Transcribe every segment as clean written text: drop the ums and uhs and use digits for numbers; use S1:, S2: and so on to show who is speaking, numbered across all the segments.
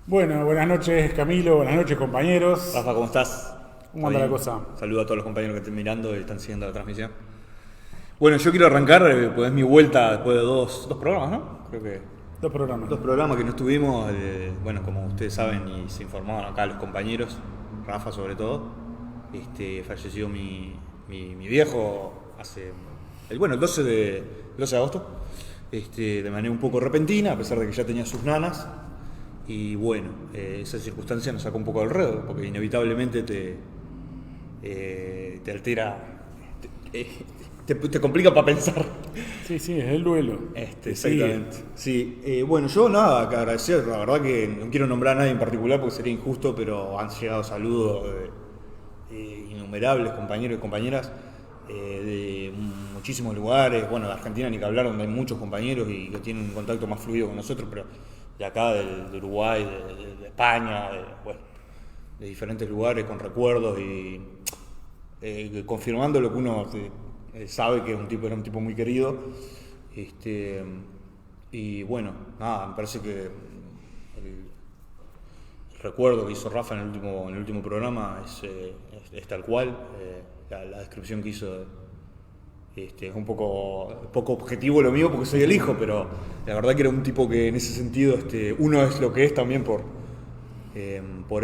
S1: Bueno, buenas noches Camilo, buenas noches compañeros.
S2: Rafa, ¿cómo estás?
S1: ¿Cómo anda la cosa?
S2: Saludo a todos los compañeros que estén mirando y están siguiendo la transmisión. Bueno, yo quiero arrancar, pues es mi vuelta después de dos programas, ¿no? Creo que
S1: Dos programas.
S2: dos programas que no estuvimos. Bueno, como ustedes saben y se informaban acá los compañeros, Rafa sobre todo, falleció mi viejo hace, el 12 de agosto, de manera un poco repentina, a pesar de que ya tenía sus nanas. Y bueno, esa circunstancia nos sacó un poco del ruedo, porque inevitablemente te altera, te complica para pensar.
S1: Sí, es el duelo.
S2: Exactamente. Sí, bueno, yo nada, que agradecer, la verdad que no quiero nombrar a nadie en particular porque sería injusto, pero han llegado saludos de innumerables compañeros y compañeras de muchísimos lugares, bueno, de Argentina ni que hablar, donde hay muchos compañeros y que tienen un contacto más fluido con nosotros, pero de acá, de Uruguay, de España, de diferentes lugares con recuerdos y confirmando lo que uno sabe que era un tipo muy querido. Y bueno, nada, me parece que el recuerdo que hizo Rafa en el último programa es tal cual. La descripción que hizo es un poco objetivo lo mío porque soy el hijo, pero la verdad que era un tipo que en ese sentido uno es lo que es también por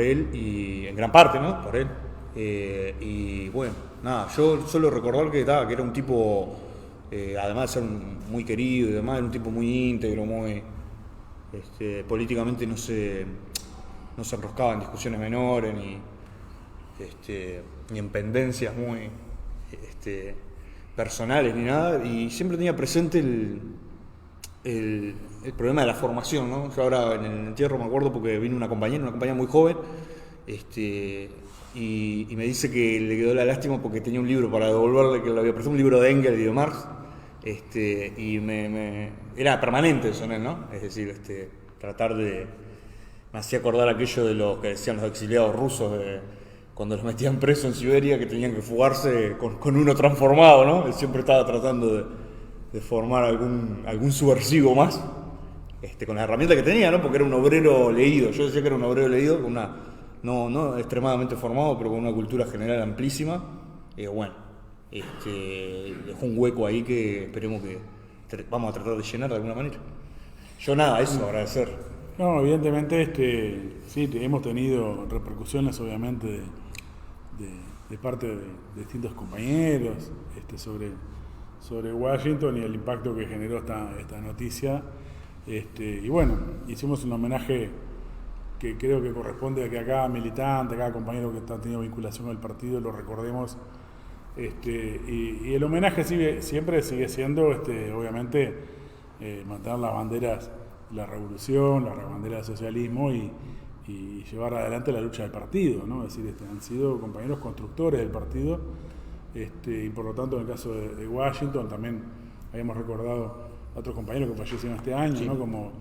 S2: él y en gran parte, ¿no? Por él. Y bueno, nada, yo solo recordar que era un tipo, además de ser muy querido y demás, era un tipo muy íntegro, muy políticamente no se enroscaba en discusiones menores ni en pendencias muy personales ni nada, y siempre tenía presente el problema de la formación, ¿no? Yo ahora en el entierro me acuerdo porque vino una compañera muy joven, y me dice que le quedó la lástima porque tenía un libro para devolverle, que le había prestado un libro de Engels y de Marx, y era permanente eso en él, ¿no? Es decir, tratar de... Me hacía acordar aquello de los que decían los exiliados rusos cuando los metían presos en Siberia, que tenían que fugarse con uno transformado, ¿no? Él siempre estaba tratando de formar algún subversivo más, con la herramienta que tenía, ¿no? Porque era un obrero leído. Yo decía que era un obrero leído, no extremadamente formado, pero con una cultura general amplísima. Bueno, dejó un hueco ahí que esperemos que vamos a tratar de llenar de alguna manera. Yo nada, eso, agradecer.
S1: No, evidentemente, sí, hemos tenido repercusiones obviamente de parte de distintos compañeros sobre Washington y el impacto que generó esta noticia. Y bueno, hicimos un homenaje que creo que corresponde a que a cada militante, a cada compañero que ha tenido vinculación al partido, lo recordemos. Y el homenaje siempre sigue siendo, obviamente, mantener las banderas de la revolución, la bandera del socialismo y llevar adelante la lucha del partido, ¿no? Es decir, han sido compañeros constructores del partido, y por lo tanto en el caso de Washington también habíamos recordado a otros compañeros que fallecieron este año, sí, ¿no? Como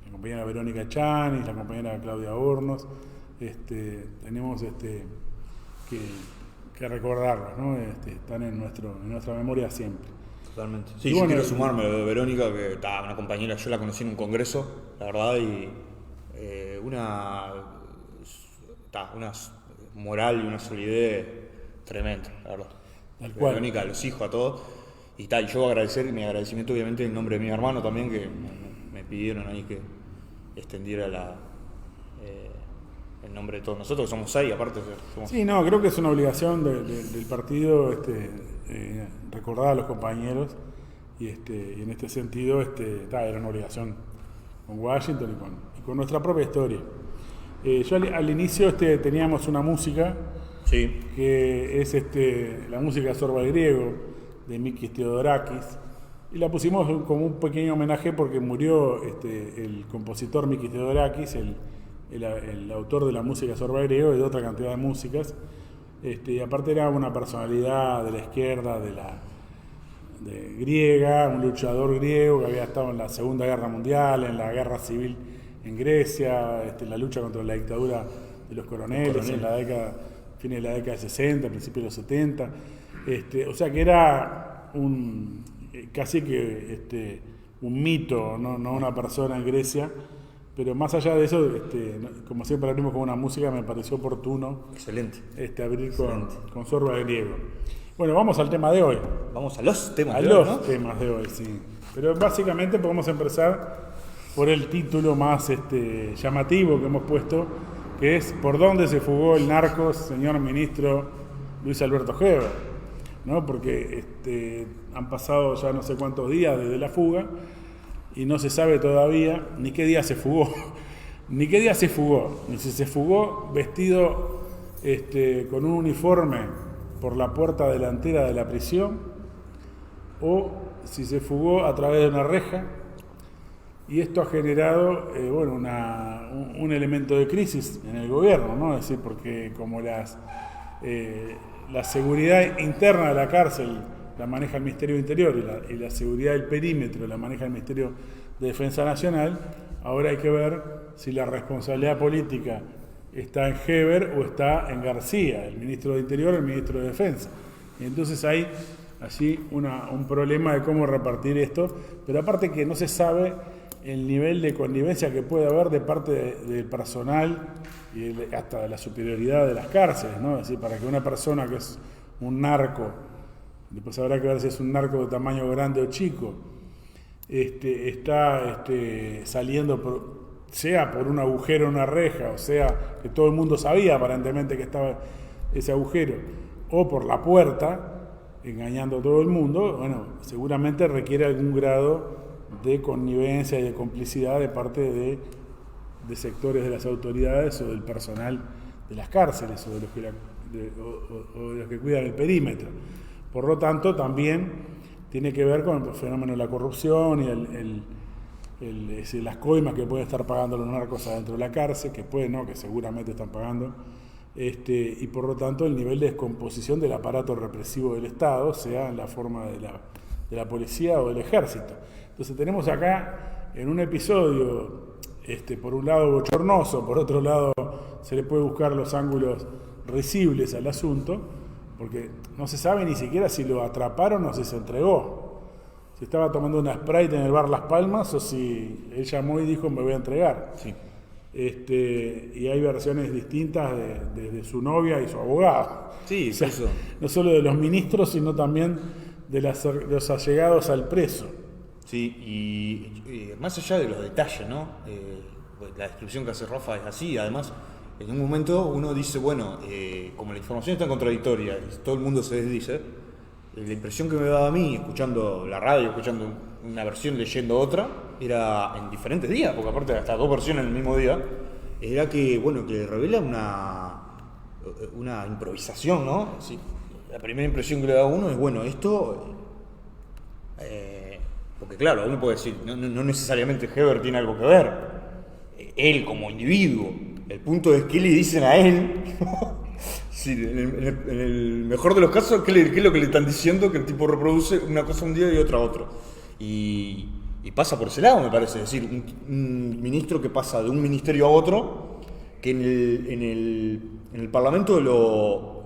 S1: la compañera Verónica Chanis, la compañera Claudia Hornos. Tenemos que recordarlos, ¿no? Están en nuestra memoria siempre.
S2: Totalmente. Sí, yo quiero sumarme a lo de Verónica, que estaba una compañera, yo la conocí en un congreso, la verdad, y una moral y una solidez tremenda, la verdad.
S1: Tal cual.
S2: Verónica, a los hijos, a todos. Y yo agradecer, mi agradecimiento obviamente en nombre de mi hermano también, que me pidieron ahí que extendiera el nombre de todos nosotros, que somos 6, aparte.
S1: Sí, no, creo que es una obligación del partido recordar a los compañeros y en este sentido era una obligación con Washington y con nuestra propia historia. Yo al inicio teníamos una música,
S2: sí,
S1: que es la música de Zorba el Griego de Mikis Theodorakis, y la pusimos como un pequeño homenaje porque murió el compositor Mikis Theodorakis, el autor de la música Zorba el Griego y de otra cantidad de músicas. Y aparte era una personalidad de la izquierda, de griega, un luchador griego que había estado en la Segunda Guerra Mundial, en la Guerra Civil en Grecia, la lucha contra la dictadura de los coroneles en fines de la década de 60, principios de los 70. O sea que era casi que un mito, no una persona en Grecia, Pero más allá de eso, como siempre abrimos con una música, me pareció oportuno
S2: Excelente.
S1: Abrir con Sorba Griego. Bueno, vamos al tema de hoy.
S2: Vamos a los temas
S1: de hoy. A los temas de hoy, sí. Pero básicamente podemos empezar por el título más llamativo que hemos puesto, que es ¿por dónde se fugó el narcos, señor ministro Luis Alberto Heber? ¿No? Porque han pasado ya no sé cuántos días desde la fuga y no se sabe todavía ni qué día se fugó, ni si se fugó vestido con un uniforme por la puerta delantera de la prisión o si se fugó a través de una reja. Y esto ha generado un elemento de crisis en el gobierno, ¿no? Es decir, porque como la seguridad interna de la cárcel la maneja el Ministerio del Interior y la seguridad del perímetro la maneja el Ministerio de Defensa Nacional, ahora hay que ver si la responsabilidad política está en Heber o está en García, el ministro de Interior o el ministro de Defensa. Y entonces hay allí un problema de cómo repartir esto, pero aparte que no se sabe el nivel de connivencia que puede haber de parte del personal y hasta de la superioridad de las cárceles, ¿no? Es decir, para que una persona que es un narco, después habrá que ver si es un narco de tamaño grande o chico, está saliendo sea por un agujero en una reja, o sea que todo el mundo sabía aparentemente que estaba ese agujero, o por la puerta, engañando a todo el mundo, bueno, seguramente requiere algún grado de connivencia y de complicidad de parte de sectores de las autoridades o del personal de las cárceles o de los que cuidan el perímetro. Por lo tanto, también tiene que ver con el fenómeno de la corrupción y las coimas que pueden estar pagando los narcos adentro de la cárcel, que seguramente están pagando, y por lo tanto el nivel de descomposición del aparato represivo del Estado, sea en la forma de la policía o del ejército. Entonces tenemos acá en un episodio, por un lado bochornoso, por otro lado se le puede buscar los ángulos risibles al asunto, porque no se sabe ni siquiera si lo atraparon o si se entregó. Si estaba tomando una Sprite en el bar Las Palmas o si él llamó y dijo me voy a entregar. Sí. Y hay versiones distintas de su novia y su abogado.
S2: Sí, o sea, eso.
S1: No solo de los ministros, sino también de los allegados al preso.
S2: Sí, y más allá de los detalles, ¿no? La descripción que hace Rafa es así, además, en un momento uno dice, bueno, como la información es tan contradictoria y todo el mundo se desdice, la impresión que me daba a mí, escuchando la radio, escuchando una versión, leyendo otra, era en diferentes días, porque aparte hasta 2 versiones en el mismo día, era que, bueno, que revela una improvisación, ¿no? Sí, la primera impresión que le da a uno es, bueno, esto... porque claro, uno puede decir, no necesariamente Heber tiene algo que ver, él como individuo, el punto es que le dicen a él, sí, en el mejor de los casos, ¿qué es lo que le están diciendo? Que el tipo reproduce una cosa un día y otra otro, y pasa por ese lado, me parece, es decir, un ministro que pasa de un ministerio a otro, que en el Parlamento lo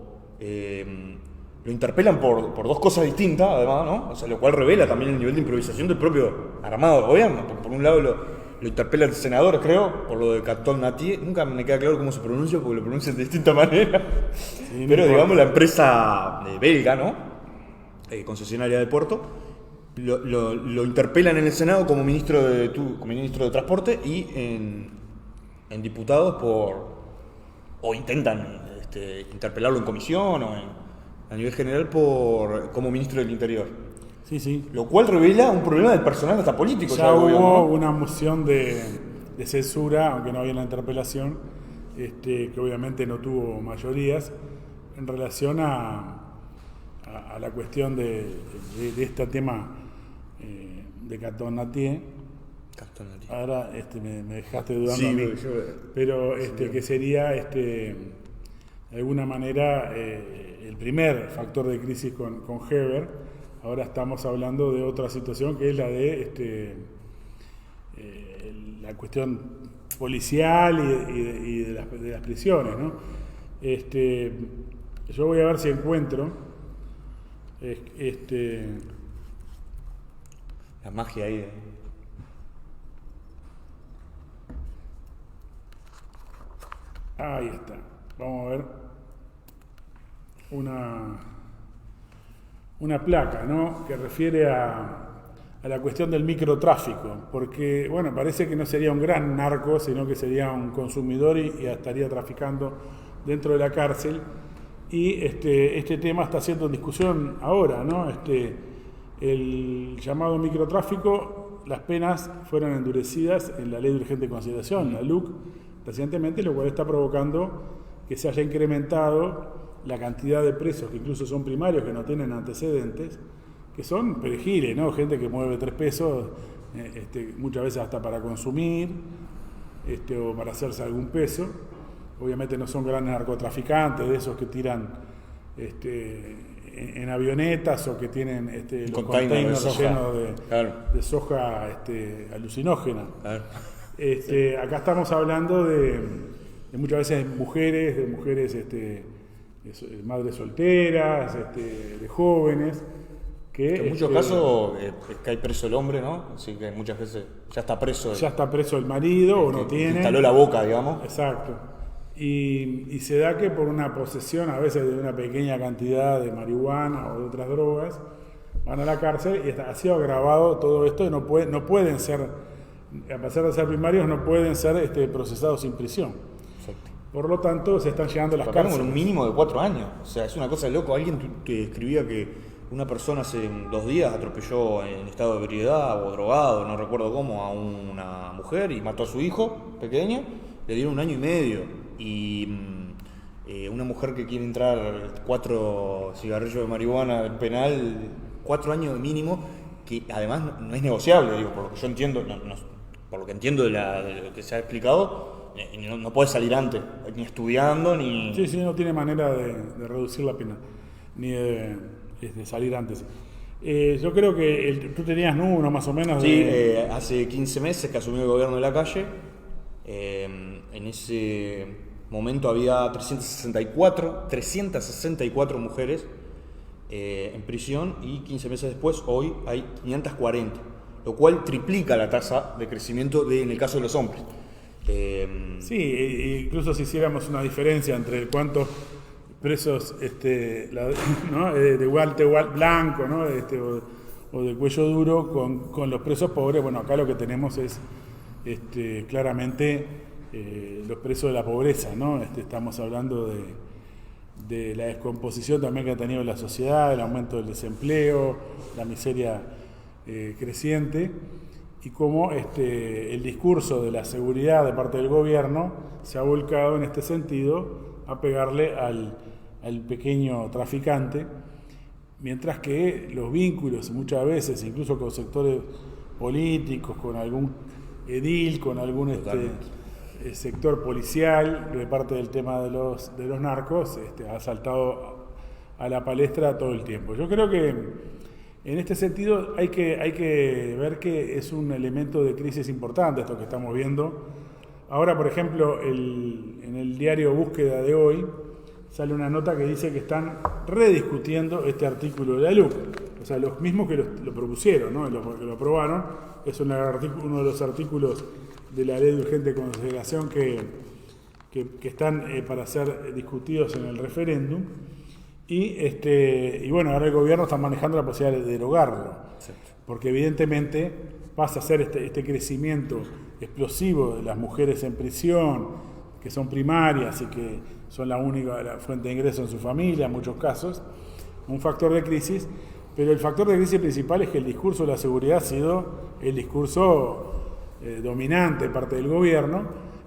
S2: interpelan por 2 cosas distintas, además, ¿no? O sea, lo cual revela también el nivel de improvisación del propio armado del gobierno. Por un lado lo interpela el senador, creo, por lo de Cantón Natier. Nunca me queda claro cómo se pronuncia, porque lo pronuncian de distinta manera. Sí, pero digamos, la empresa belga, ¿no? Concesionaria de puerto, lo interpelan en el Senado como ministro de Transporte y en diputados o intentan interpelarlo en comisión o a nivel general como ministro del Interior.
S1: Sí, sí.
S2: Lo cual revela un problema del personal hasta político.
S1: Ya hubo una moción de censura, aunque no había una interpelación, que obviamente no tuvo mayorías, en relación a la cuestión de este tema de Cantón Natier. Ahora me dejaste dudando
S2: sí,
S1: a mí. Pero
S2: sí,
S1: que sería de alguna manera el primer factor de crisis con Heber. Ahora estamos hablando de otra situación que es la de la cuestión policial y de las prisiones, ¿no? Yo voy a ver si encuentro
S2: la magia ahí
S1: Ahí está. Vamos a ver una placa, ¿no?, que refiere a la cuestión del microtráfico, porque, bueno, parece que no sería un gran narco, sino que sería un consumidor y estaría traficando dentro de la cárcel. Y este tema está siendo en discusión ahora, ¿no? El llamado microtráfico, las penas fueron endurecidas en la Ley de Urgente Consideración, la LUC, recientemente, lo cual está provocando que se haya incrementado la cantidad de presos que incluso son primarios, que no tienen antecedentes, que son perejiles, ¿no? Gente que mueve 3 pesos, muchas veces hasta para consumir, o para hacerse algún peso. Obviamente no son grandes narcotraficantes, de esos que tiran en avionetas o que tienen los containers llenos de soja alucinógena. Claro. Acá estamos hablando de muchas veces mujeres, madres solteras, de jóvenes, que
S2: en muchos casos cae preso el hombre, ¿no? Así que muchas veces ya está preso.
S1: Ya está preso el marido o no tiene.
S2: Instaló la boca, digamos.
S1: Exacto. Y se da que por una posesión, a veces de una pequeña cantidad de marihuana o de otras drogas, van a la cárcel y ha sido agravado todo esto y no pueden ser, a pesar de ser primarios, no pueden ser procesados sin prisión. Exacto. Por lo tanto, se están llegando a las cárceles.
S2: Con un mínimo de 4 años. O sea, es una cosa de loco. Alguien que escribía que una persona hace 2 días atropelló en estado de ebriedad o drogado, no recuerdo cómo, a una mujer y mató a su hijo pequeño. Le dieron 1 año y medio. Y una mujer que quiere entrar 4 cigarrillos de marihuana en penal, 4 años de mínimo, que además no es negociable, digo, por lo que yo entiendo, por lo que entiendo de lo que se ha explicado. No puede salir antes, ni estudiando, ni...
S1: Sí, no tiene manera de reducir la pena, ni de salir antes. Yo creo que tú tenías uno más o menos
S2: de... Sí, hace 15 meses que asumió el gobierno de la calle. En ese momento había 364 mujeres en prisión y 15 meses después, hoy hay 540, lo cual triplica la tasa de crecimiento en el caso de los hombres.
S1: Sí, incluso si hiciéramos una diferencia entre cuántos presos ¿no? de guante blanco, ¿no? O de cuello duro con los presos pobres, bueno, acá lo que tenemos es claramente los presos de la pobreza, ¿no? Estamos hablando de la descomposición también que ha tenido la sociedad, el aumento del desempleo, la miseria creciente, y cómo el discurso de la seguridad de parte del gobierno se ha volcado en este sentido a pegarle al pequeño traficante, mientras que los vínculos muchas veces, incluso con sectores políticos, con algún edil, con algún sector policial, de parte del tema de los narcos, ha saltado a la palestra todo el tiempo. Yo creo que en este sentido hay que ver que es un elemento de crisis importante esto que estamos viendo. Ahora, por ejemplo, en el diario Búsqueda de hoy sale una nota que dice que están rediscutiendo este artículo de la LUC. O sea, los mismos que lo propusieron, ¿no? Que lo aprobaron, es uno de los artículos de la Ley de Urgente Consideración que están para ser discutidos en el referéndum. Y bueno, ahora el gobierno está manejando la posibilidad de derogarlo, porque evidentemente pasa a ser este crecimiento explosivo de las mujeres en prisión, que son primarias y que son la única fuente de ingreso en su familia en muchos casos, un factor de crisis, pero el factor de crisis principal es que el discurso de la seguridad ha sido el discurso dominante de parte del gobierno,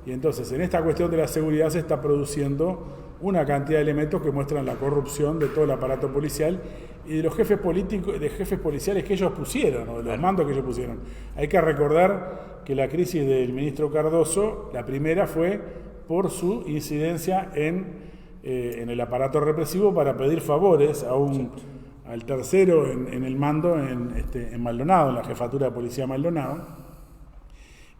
S1: y entonces en esta cuestión de la seguridad se está produciendo una cantidad de elementos que muestran la corrupción de todo el aparato policial y de los jefes policiales que ellos pusieron, o de los mandos que ellos pusieron. Hay que recordar que la crisis del ministro Cardoso, la primera fue por su incidencia en el aparato represivo para pedir favores al tercero en el mando en Maldonado, en la jefatura de policía Maldonado,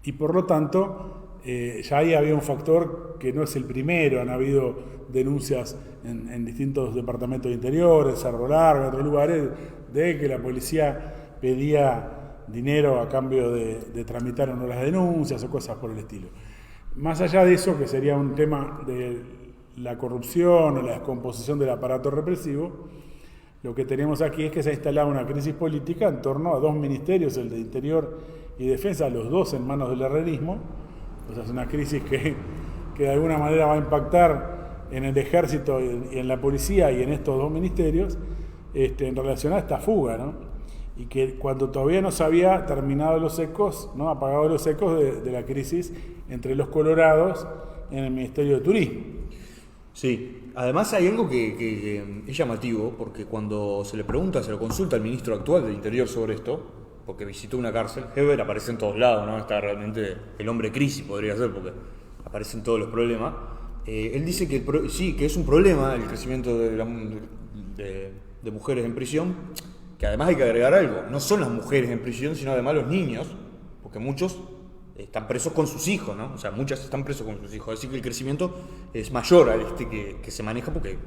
S1: y por lo tanto ya ahí había un factor que no es el primero. Han habido denuncias en distintos departamentos de interior, en Cerro Largo, en otros lugares, de que la policía pedía dinero a cambio de tramitar o no las denuncias o cosas por el estilo. Más allá de eso, que sería un tema de la corrupción o la descomposición del aparato represivo, lo que tenemos aquí es que se ha instalado una crisis política en torno a dos ministerios, el de Interior y Defensa, los dos en manos del herrerismo. O sea, es una crisis que de alguna manera va a impactar en el ejército y en la policía y en estos dos ministerios, en relación a esta fuga, ¿no? Y que cuando todavía no se había terminado los ecos, ¿no? Apagado los ecos de la crisis entre los colorados en el Ministerio de Turismo.
S2: Sí, además hay algo que es llamativo, porque cuando se le pregunta, se lo consulta al ministro actual del Interior sobre esto, porque visitó una cárcel, Heber aparece en todos lados, ¿no? Está realmente el hombre crisis, podría ser, porque aparecen todos los problemas. Él dice que sí, que es un problema el crecimiento de mujeres en prisión, que además hay que agregar algo, no son las mujeres en prisión, sino además los niños, porque muchos están presos con sus hijos, ¿no? O sea, muchas están presos con sus hijos, así que el crecimiento es mayor al que se maneja, porque...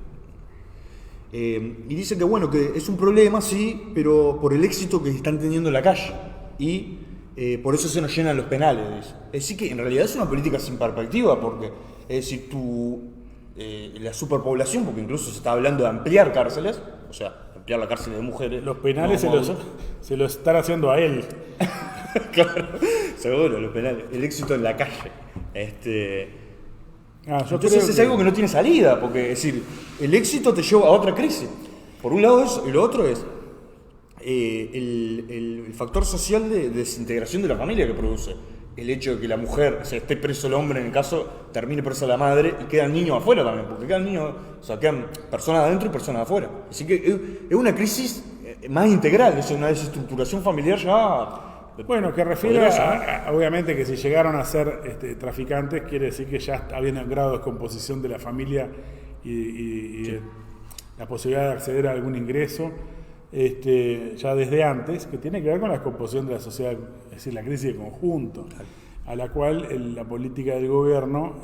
S2: y dice que bueno, que es un problema, sí, pero por el éxito que están teniendo en la calle, y por eso se nos llenan los penales, dice. Es decir, que en realidad es una política sin perspectiva, porque es decir, la superpoblación, porque incluso se está hablando de ampliar cárceles, o sea, ampliar la cárcel de mujeres.
S1: Los penales se los están haciendo a él.
S2: Claro, seguro, los penales. El éxito en la calle. Entonces es algo que no tiene salida, porque es decir, el éxito te lleva a otra crisis. Por un lado eso, y lo otro es el factor social de desintegración de la familia que produce. El hecho de que la mujer, o sea, esté preso el hombre en el caso, termine presa la madre y quedan niños afuera también, porque quedan niños, o sea, quedan personas adentro y personas afuera. Así que es una crisis más integral, es una desestructuración familiar ya.
S1: Bueno, que refiere obviamente que si llegaron a ser traficantes, quiere decir que ya había un grado de descomposición de la familia y sí, la posibilidad de acceder a algún ingreso. Ya desde antes, que tiene que ver con la descomposición de la sociedad, es decir, la crisis de conjunto, a la cual la política del gobierno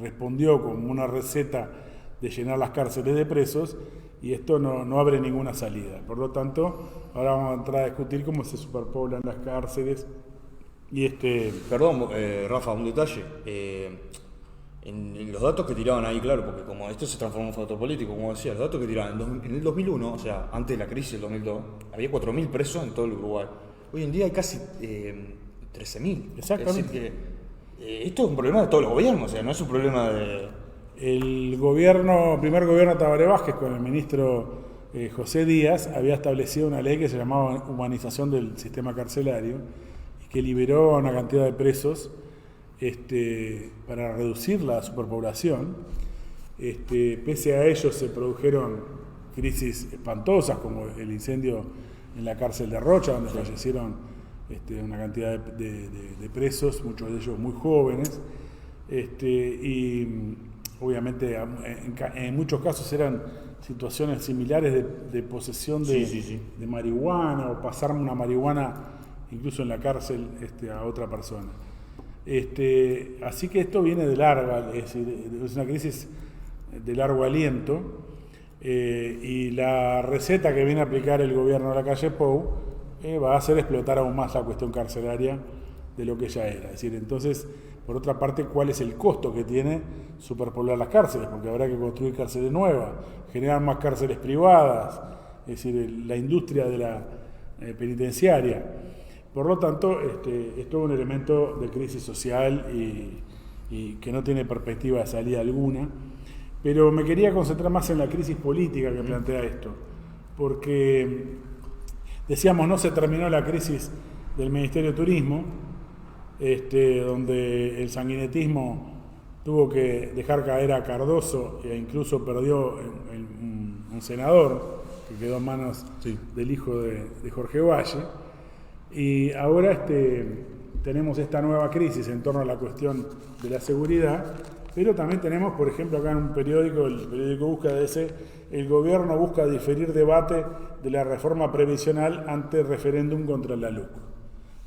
S1: respondió con una receta de llenar las cárceles de presos, y esto no abre ninguna salida. Por lo tanto, ahora vamos a entrar a discutir cómo se superpoblan las cárceles. Y
S2: Perdón, Rafa, un detalle. En los datos que tiraban ahí, claro, porque como esto se transformó en un factor político, como decía, los datos que tiraban en el 2001, o sea, antes de la crisis del 2002, había 4.000 presos en todo el Uruguay. Hoy en día hay casi 13.000.
S1: Exactamente.
S2: Es decir, que esto es un problema de todos los gobiernos, o sea, no es un problema de...
S1: El primer gobierno de Tabaré Vázquez, con el ministro José Díaz, había establecido una ley que se llamaba humanización del sistema carcelario y que liberó a una cantidad de presos para reducir la superpoblación. Pese a ello se produjeron crisis espantosas, como el incendio en la cárcel de Rocha, donde fallecieron una cantidad de presos, muchos de ellos muy jóvenes, y obviamente en muchos casos eran situaciones similares de posesión de marihuana, o pasar una marihuana incluso en la cárcel a otra persona. Así que esto viene de larga, es decir, es una crisis de largo aliento, y la receta que viene a aplicar el gobierno de la calle Pou va a hacer explotar aún más la cuestión carcelaria de lo que ya era. Es decir, entonces, por otra parte, ¿cuál es el costo que tiene superpoblar las cárceles? Porque habrá que construir cárceles nuevas, generar más cárceles privadas, es decir, la industria de la penitenciaria. Por lo tanto, es todo un elemento de crisis social y que no tiene perspectiva de salida alguna. Pero me quería concentrar más en la crisis política que plantea esto, porque decíamos, no se terminó la crisis del Ministerio de Turismo, donde el sanguinetismo tuvo que dejar caer a Cardoso e incluso perdió un senador que quedó en manos del hijo de Jorge Valle. Y ahora tenemos esta nueva crisis en torno a la cuestión de la seguridad, pero también tenemos, por ejemplo, acá en un periódico, el periódico Búsqueda, el gobierno busca diferir debate de la reforma previsional ante referéndum contra la LUC,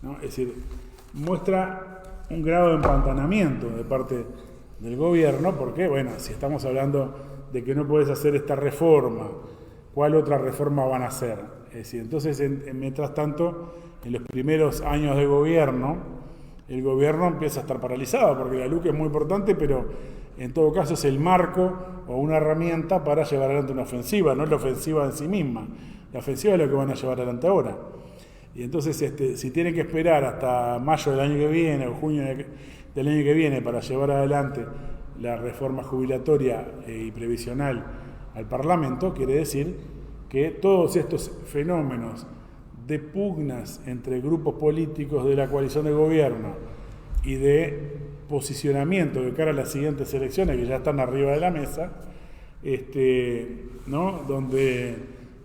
S1: ¿no? Es decir, muestra un grado de empantanamiento de parte del gobierno, porque, bueno, si estamos hablando de que no puedes hacer esta reforma, ¿cuál otra reforma van a hacer? Es decir, entonces, mientras tanto, en los primeros años de gobierno, el gobierno empieza a estar paralizado, porque la LUC es muy importante, pero en todo caso es el marco o una herramienta para llevar adelante una ofensiva, no es la ofensiva en sí misma. La ofensiva es lo que van a llevar adelante ahora. Y entonces, si tienen que esperar hasta mayo del año que viene o junio del año que viene para llevar adelante la reforma jubilatoria y previsional al Parlamento, quiere decir que todos estos fenómenos de pugnas entre grupos políticos de la coalición de gobierno y de posicionamiento de cara a las siguientes elecciones que ya están arriba de la mesa, ¿no? Donde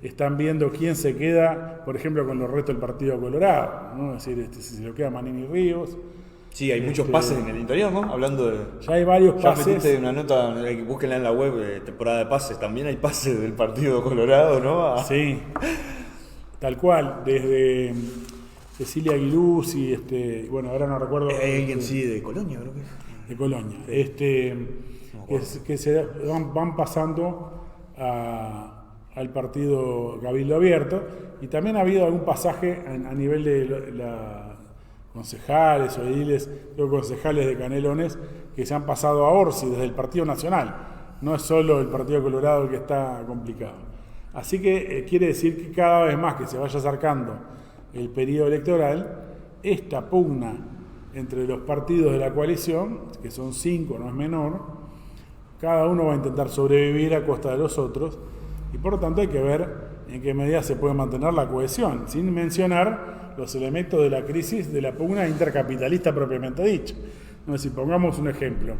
S1: están viendo quién se queda, por ejemplo, con los restos del Partido Colorado, ¿no? Es decir, si se lo queda Manini Ríos.
S2: Sí, hay muchos pases en el interior, ¿no? Hablando de...
S1: Ya hay varios pases.
S2: Ya metiste una nota, búsquenla en la web, temporada de pases, también hay pases del Partido Colorado, ¿no?
S1: Sí, tal cual, desde Cecilia Aguiluz y bueno, ahora no recuerdo.
S2: Hay alguien sí de Colonia, creo que es.
S1: De Colonia. Que se van pasando al partido Cabildo Abierto, y también ha habido algún pasaje a nivel de concejales o ediles, concejales de Canelones, que se han pasado a Orsi desde el Partido Nacional. No es solo el Partido Colorado el que está complicado. Así que quiere decir que cada vez más que se vaya acercando el periodo electoral, esta pugna entre los partidos de la coalición, que son 5, no es menor, cada uno va a intentar sobrevivir a costa de los otros, y por lo tanto hay que ver en qué medida se puede mantener la cohesión, sin mencionar los elementos de la crisis de la pugna intercapitalista propiamente dicha. No, si pongamos un ejemplo,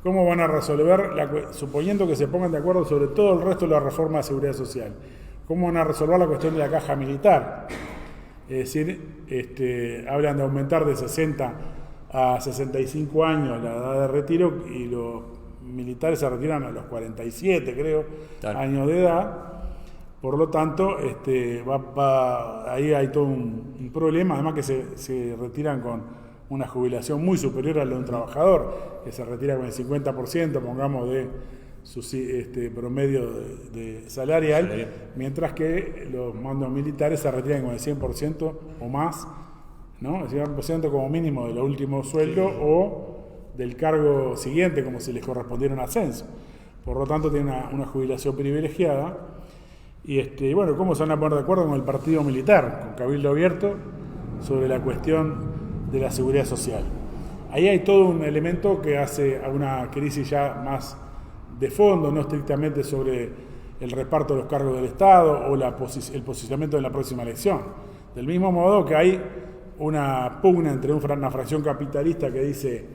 S1: ¿cómo van a resolver, suponiendo que se pongan de acuerdo sobre todo el resto de la reforma de seguridad social, cómo van a resolver la cuestión de la caja militar? Es decir, hablan de aumentar de 60 a 65 años la edad de retiro, y los militares se retiran a los 47, creo, años de edad. Por lo tanto, ahí hay todo un problema, además que se retiran con una jubilación muy superior a la de un trabajador, que se retira con el 50%, pongamos, de su promedio de salarial, mientras que los mandos militares se retiran con el 100% o más, ¿no? El 100% como mínimo del último sueldo o del cargo siguiente, como si les correspondiera un ascenso. Por lo tanto, tienen una jubilación privilegiada. Y bueno, ¿cómo se van a poner de acuerdo con el partido militar, con Cabildo Abierto, sobre la cuestión de la seguridad social? Ahí hay todo un elemento que hace a una crisis ya más de fondo, no estrictamente sobre el reparto de los cargos del Estado o el posicionamiento de la próxima elección. Del mismo modo que hay una pugna entre una fracción capitalista que dice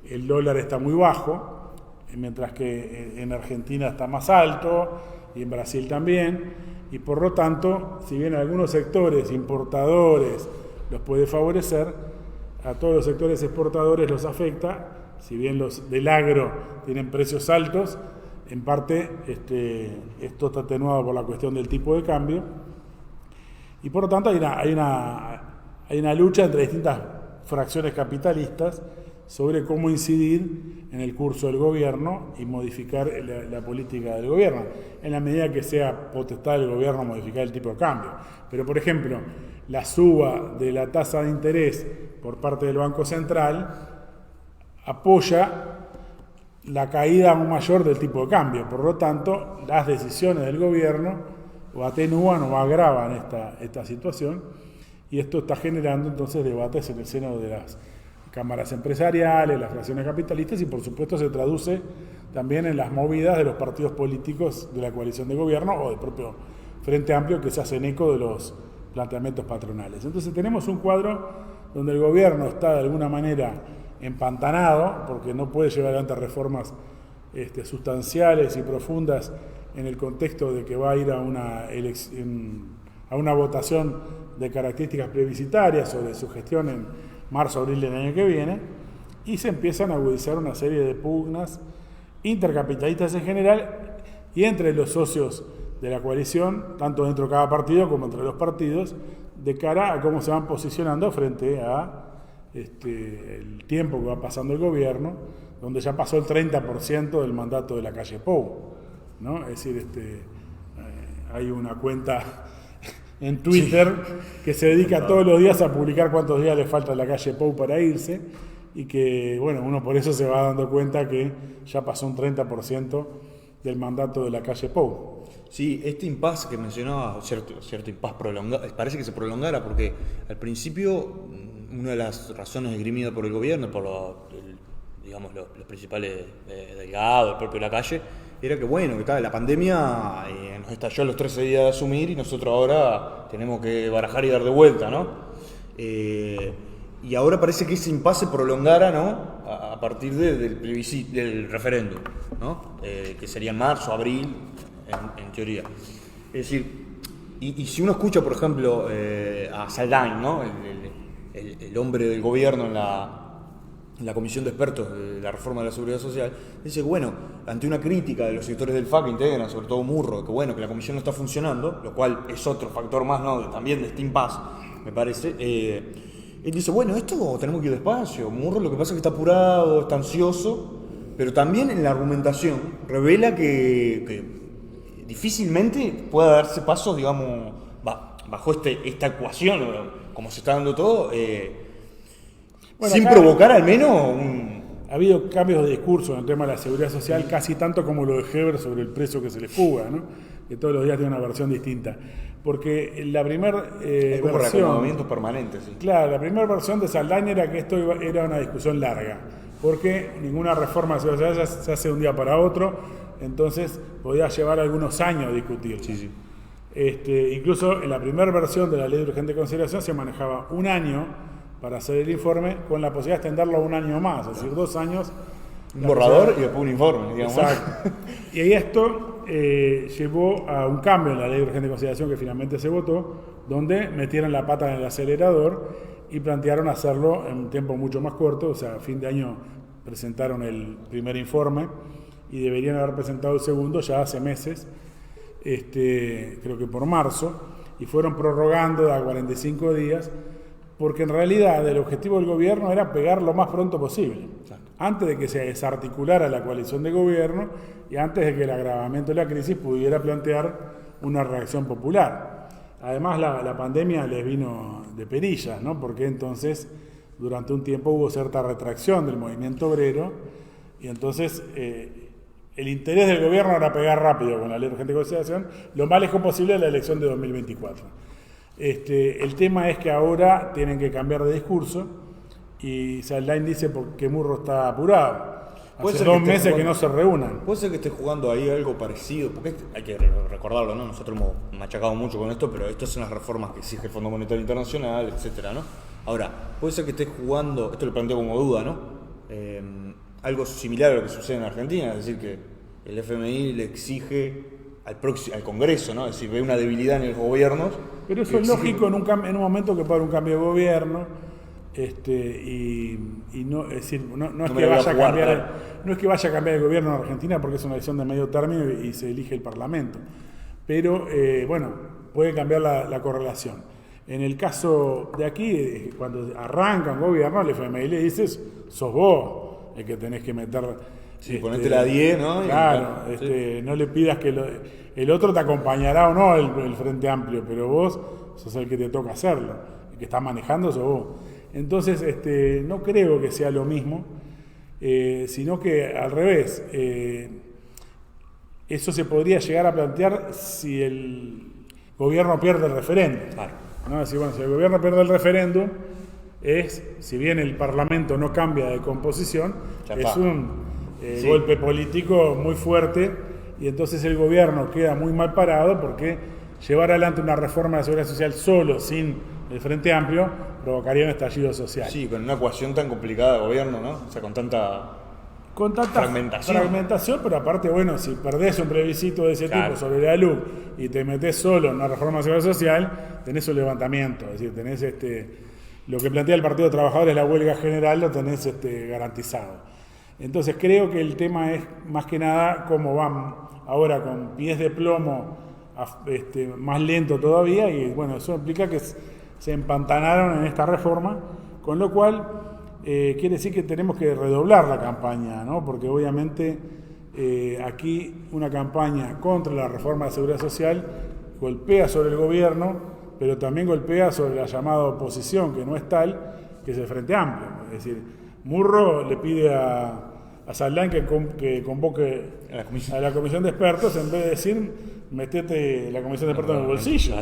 S1: el dólar está muy bajo, mientras que en Argentina está más alto, y en Brasil también, y por lo tanto, si bien algunos sectores importadores los puede favorecer, a todos los sectores exportadores los afecta. Si bien los del agro tienen precios altos, en parte esto está atenuado por la cuestión del tipo de cambio, y por lo tanto hay una lucha entre distintas fracciones capitalistas sobre cómo incidir en el curso del gobierno y modificar la política del gobierno, en la medida que sea potestad del gobierno modificar el tipo de cambio. Pero, por ejemplo, la suba de la tasa de interés por parte del Banco Central apoya la caída aún mayor del tipo de cambio. Por lo tanto, las decisiones del gobierno o atenúan o agravan esta situación, y esto está generando entonces debates en el seno de las cámaras empresariales, las fracciones capitalistas, y por supuesto se traduce también en las movidas de los partidos políticos de la coalición de gobierno o del propio Frente Amplio, que se hacen eco de los planteamientos patronales. Entonces tenemos un cuadro donde el gobierno está de alguna manera empantanado, porque no puede llevar adelante reformas sustanciales y profundas en el contexto de que va a ir a una votación de características plebiscitarias sobre su gestión en marzo, abril del año que viene, y se empiezan a agudizar una serie de pugnas intercapitalistas en general y entre los socios de la coalición, tanto dentro de cada partido como entre los partidos, de cara a cómo se van posicionando frente a el tiempo que va pasando el gobierno, donde ya pasó el 30% del mandato de la calle Pou, ¿no? Es decir, hay una cuenta en Twitter que se dedica todos los días a publicar cuántos días le falta a la calle Pou para irse, y que, bueno, uno por eso se va dando cuenta que ya pasó un 30% del mandato de la calle Pou.
S2: Sí, este impasse que mencionaba, cierto impasse prolongado, parece que se prolongara porque al principio una de las razones esgrimidas por el gobierno, por los principales delegados, el propio Lacalle, era que bueno, que la pandemia nos estalló a los 13 días de asumir y nosotros ahora tenemos que barajar y dar de vuelta, ¿no? Y ahora parece que ese impasse se prolongara, ¿no? A partir del referéndum, ¿no? Que sería en marzo, abril, en teoría. Es decir, y si uno escucha, por ejemplo, a Saldain, ¿no? El hombre del gobierno en la comisión de expertos de la reforma de la seguridad social, dice que bueno, ante una crítica de los sectores del FA que integran, sobre todo Murro, que bueno, que la comisión no está funcionando, lo cual es otro factor más, ¿no? También de este impasse, me parece. Él dice, bueno, esto tenemos que ir despacio. Murro lo que pasa es que está apurado, está ansioso, pero también en la argumentación revela que difícilmente pueda darse pasos, digamos, bajo esta ecuación, como se está dando todo, sin provocar al menos
S1: Ha habido cambios de discurso en el tema de la seguridad social, casi tanto como lo de Heber sobre el preso que se le fuga, ¿no? Que todos los días tiene una versión distinta. Porque la primera
S2: como
S1: versión...
S2: reacomodamientos permanentes, sí.
S1: Claro, la primera versión de Saldain era que esto era una discusión larga, porque ninguna reforma de seguridad social se hace de un día para otro, entonces podía llevar algunos años a discutir.
S2: Sí.
S1: Incluso en la primera versión de la ley de urgente consideración se manejaba un año para hacer el informe, con la posibilidad de extenderlo a un año más, es decir, 2 años.
S2: Un borrador y después un informe, digamos.
S1: Exacto. Y ahí esto llevó a un cambio en la ley de urgente consideración que finalmente se votó, donde metieron la pata en el acelerador y plantearon hacerlo en un tiempo mucho más corto, o sea, a fin de año presentaron el primer informe y deberían haber presentado el segundo ya hace meses, creo que por marzo, y fueron prorrogando a 45 días, porque en realidad el objetivo del gobierno era pegar lo más pronto posible, antes de que se desarticulara la coalición de gobierno y antes de que el agravamiento de la crisis pudiera plantear una reacción popular. Además, la pandemia les vino de perillas, ¿no? Porque entonces, durante un tiempo hubo cierta retracción del movimiento obrero y entonces el interés del gobierno era pegar rápido con la ley de urgente consideración lo más lejos posible de la elección de 2024. El tema es que ahora tienen que cambiar de discurso y Saldain dice porque Murro está apurado. Hace 2 meses que no se reúnan.
S2: Puede ser que esté jugando ahí algo parecido, porque hay que recordarlo, ¿no? Nosotros hemos machacado mucho con esto, pero estas son las reformas que exige el Fondo Monetario Internacional, etcétera, ¿no? Ahora, puede ser que esté jugando, esto lo planteo como duda, ¿no? Algo similar a lo que sucede en Argentina, es decir, que el FMI le exige al Congreso, ¿no? Es decir, ve una debilidad en los gobiernos.
S1: Pero eso es lógico en un momento que para un cambio de gobierno, y no, es decir, no es que vaya a cambiar, no es que vaya a cambiar el gobierno en Argentina porque es una elección de medio término y se elige el Parlamento. Pero bueno, puede cambiar la correlación. En el caso de aquí, cuando arranca un gobierno, el FMI le dice, sos vos el que tenés que meter.
S2: Sí, ponete la 10, ¿no?
S1: Claro, no le pidas que el otro te acompañará o no, el Frente Amplio, pero vos sos el que te toca hacerlo, el que está manejando sos vos. Entonces, no creo que sea lo mismo, sino que al revés, eso se podría llegar a plantear si el gobierno pierde el referéndum.
S2: Claro.
S1: ¿No? Es decir, bueno, si el gobierno pierde el referéndum, si bien el Parlamento no cambia de composición, es un golpe político muy fuerte y entonces el gobierno queda muy mal parado porque llevar adelante una reforma de la seguridad social solo, sin el Frente Amplio, provocaría un estallido social.
S2: Sí, con una ecuación tan complicada de gobierno, ¿no? O sea, con tanta fragmentación,
S1: pero aparte, bueno, si perdés un plebiscito de ese tipo sobre la luz y te metés solo en una reforma de seguridad social, tenés un levantamiento, es decir, tenés lo que plantea el Partido de Trabajadores, la huelga general, lo tenés garantizado. Entonces creo que el tema es más que nada cómo van ahora con pies de plomo más lento todavía y bueno, eso implica que se empantanaron en esta reforma, con lo cual quiere decir que tenemos que redoblar la campaña, ¿no? Porque obviamente aquí una campaña contra la reforma de seguridad social golpea sobre el gobierno, pero también golpea sobre la llamada oposición, que no es tal, que es el Frente Amplio. Es decir, Murro le pide a Saldán que convoque a la comisión de expertos en vez de decir metete la comisión de expertos en el bolsillo.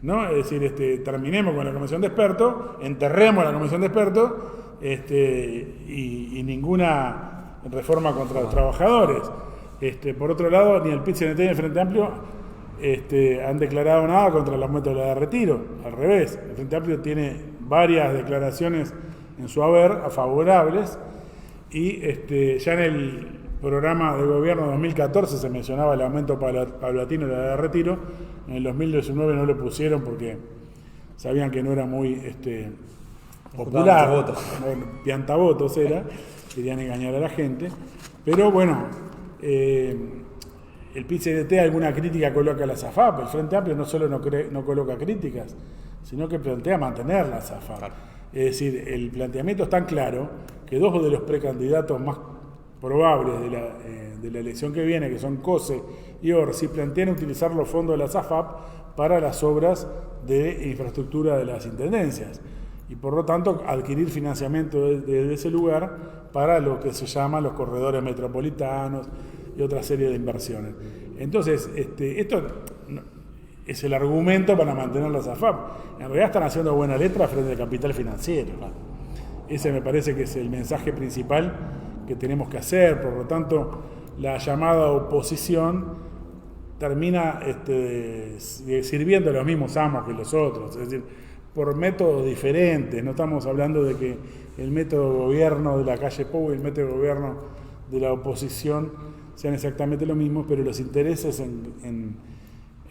S1: ¿No? Es decir, terminemos con la comisión de expertos, enterremos la comisión de expertos y ninguna reforma contra los trabajadores. Por otro lado, ni el PIT-CNT ni el Frente Amplio han declarado nada contra el aumento de la edad de retiro. Al revés, el Frente Amplio tiene varias declaraciones en su haber favorables y ya en el programa de gobierno 2014 se mencionaba el aumento paulatino de la edad de retiro. En el 2019 no lo pusieron porque sabían que no era muy popular, piantavotos era, querían engañar a la gente, pero bueno, el PIT-CNT alguna crítica coloca a la SAFAP, el Frente Amplio no solo no coloca críticas, sino que plantea mantener la SAFAP. Claro. Es decir, el planteamiento es tan claro que dos de los precandidatos más probables de la elección que viene, que son COSE y Orsi, plantean utilizar los fondos de la SAFAP para las obras de infraestructura de las intendencias y por lo tanto adquirir financiamiento de ese lugar para lo que se llaman los corredores metropolitanos y otra serie de inversiones. Entonces, esto es el argumento para mantener la SAFAP. En realidad están haciendo buena letra frente al capital financiero. Ese me parece que es el mensaje principal que tenemos que hacer. Por lo tanto, la llamada oposición termina sirviendo a los mismos amos que los otros, es decir, por métodos diferentes. No estamos hablando de que el método de gobierno de la calle Pou y el método de gobierno de la oposición sean exactamente lo mismo, pero los intereses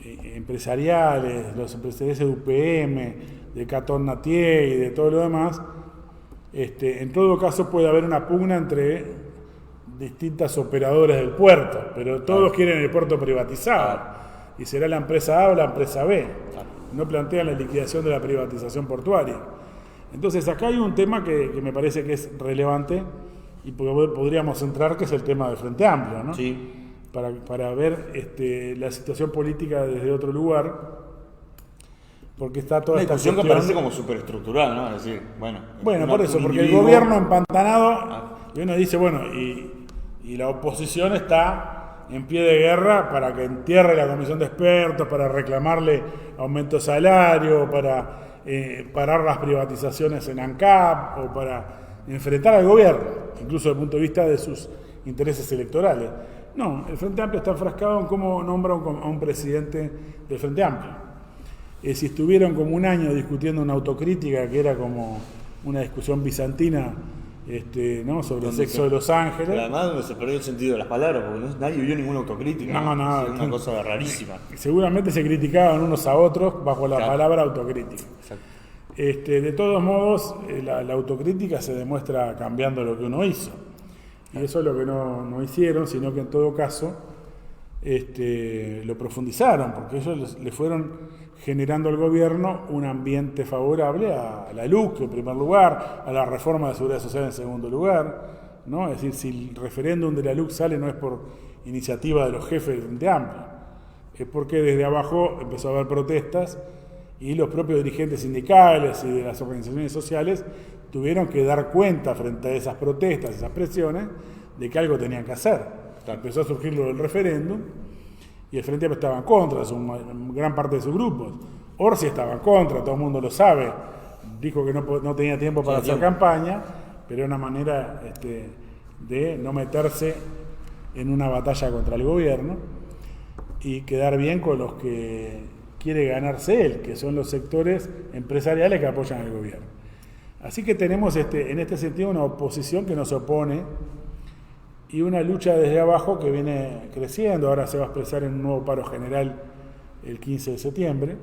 S1: empresariales, los intereses de UPM, de Catón Natier y de todo lo demás, en todo caso puede haber una pugna entre distintas operadoras del puerto, pero todos quieren el puerto privatizado, y será la empresa A o la empresa B. No plantean la liquidación de la privatización portuaria. Entonces acá hay un tema que me parece que es relevante y podríamos entrar, que es el tema del Frente Amplio, ¿no?
S2: Sí.
S1: Para ver la situación política desde otro lugar, porque está toda esta
S2: discusión que parece como superestructural, ¿no? Es decir,
S1: bueno, por eso, porque el gobierno empantanado, y uno dice, bueno, y la oposición está en pie de guerra para que entierre la comisión de expertos, para reclamarle aumento de salario, para parar las privatizaciones en ANCAP, o para enfrentar al gobierno, incluso desde el punto de vista de sus intereses electorales. No, el Frente Amplio está enfrascado en cómo nombra a un presidente del Frente Amplio. Si estuvieron como un año discutiendo una autocrítica que era como una discusión bizantina, ¿no? Sobre el sexo de Los Ángeles.
S2: Pero además donde se perdió el sentido de las palabras, porque nadie vio ninguna autocrítica.
S1: No,
S2: es una cosa rarísima.
S1: Seguramente se criticaban unos a otros bajo la palabra autocrítica. Exacto. De todos modos, la autocrítica se demuestra cambiando lo que uno hizo. Y eso es lo que no hicieron, sino que en todo caso lo profundizaron, porque ellos le fueron generando al gobierno un ambiente favorable a la LUC en primer lugar, a la reforma de seguridad social en segundo lugar, ¿no? Es decir, si el referéndum de la LUC sale no es por iniciativa de los jefes del Frente Amplio, es porque desde abajo empezó a haber protestas y los propios dirigentes sindicales y de las organizaciones sociales tuvieron que dar cuenta frente a esas protestas, esas presiones, de que algo tenían que hacer. Empezó a surgir lo del referéndum y el Frente Amplio estaba en contra, gran parte de sus grupos. Orsi estaba en contra, todo el mundo lo sabe, dijo que no tenía tiempo para hacer campaña, pero era una manera de no meterse en una batalla contra el gobierno y quedar bien con los que quiere ganarse él, que son los sectores empresariales que apoyan al gobierno. Así que tenemos en este sentido una oposición que nos opone y una lucha desde abajo que viene creciendo. Ahora se va a expresar en un nuevo paro general el 15 de septiembre.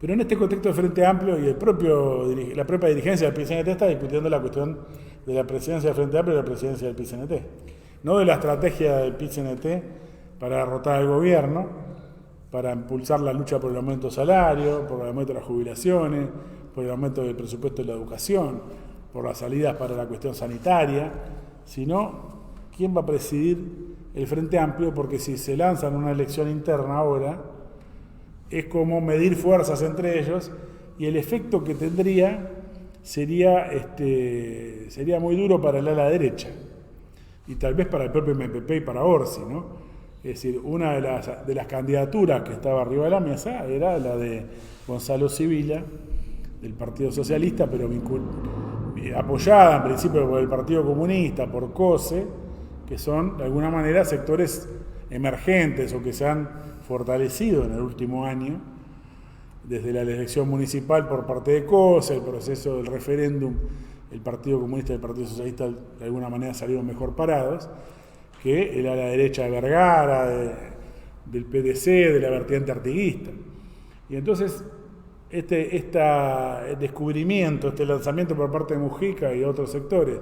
S1: Pero en este contexto de Frente Amplio y la propia dirigencia del PIT-CNT está discutiendo la cuestión de la presidencia del Frente Amplio y la presidencia del PIT-CNT. No de la estrategia del PIT-CNT para derrotar al gobierno, para impulsar la lucha por el aumento de salario, por el aumento de las jubilaciones, por el aumento del presupuesto de la educación, por las salidas para la cuestión sanitaria, sino quién va a presidir el Frente Amplio, porque si se lanzan una elección interna ahora, es como medir fuerzas entre ellos y el efecto que tendría sería muy duro para el ala derecha y tal vez para el propio MPP y para Orsi, ¿no? Es decir, una de las candidaturas que estaba arriba de la mesa era la de Gonzalo Sibila, del Partido Socialista, pero apoyada en principio por el Partido Comunista, por COSE, que son de alguna manera sectores emergentes o que se han fortalecido en el último año, desde la elección municipal por parte de COSE, el proceso del referéndum, el Partido Comunista y el Partido Socialista de alguna manera salieron mejor parados que el ala derecha de Vergara, del PDC, de la vertiente artiguista. Y entonces este descubrimiento, este lanzamiento por parte de Mujica y otros sectores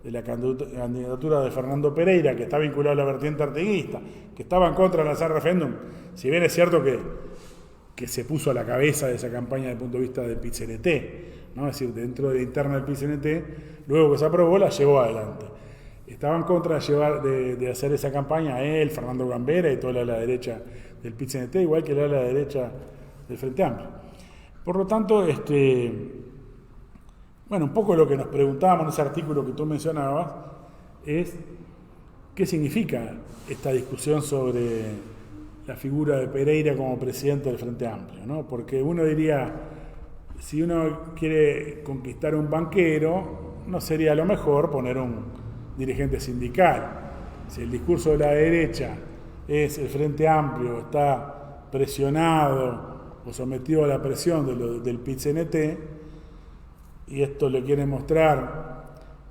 S1: de la candidatura de Fernando Pereira, que está vinculado a la vertiente artiguista, que estaba en contra de lanzar referéndum, si bien es cierto que se puso a la cabeza de esa campaña desde el punto de vista del PIT-CNT, ¿no? Es decir, dentro de la interna del PIT-CNT, luego que se aprobó, la llevó adelante. Estaba en contra de hacer esa campaña él, Fernando Gambera y toda la derecha del PIT-CNT, igual que la derecha del Frente Amplio. Por lo tanto, un poco lo que nos preguntábamos en ese artículo que tú mencionabas es qué significa esta discusión sobre la figura de Pereira como presidente del Frente Amplio, ¿no? Porque uno diría, si uno quiere conquistar un banquero, no sería lo mejor poner un dirigente sindical. Si el discurso de la derecha es el Frente Amplio está presionado o sometido a la presión del PIT-CNT, y esto le quiere mostrar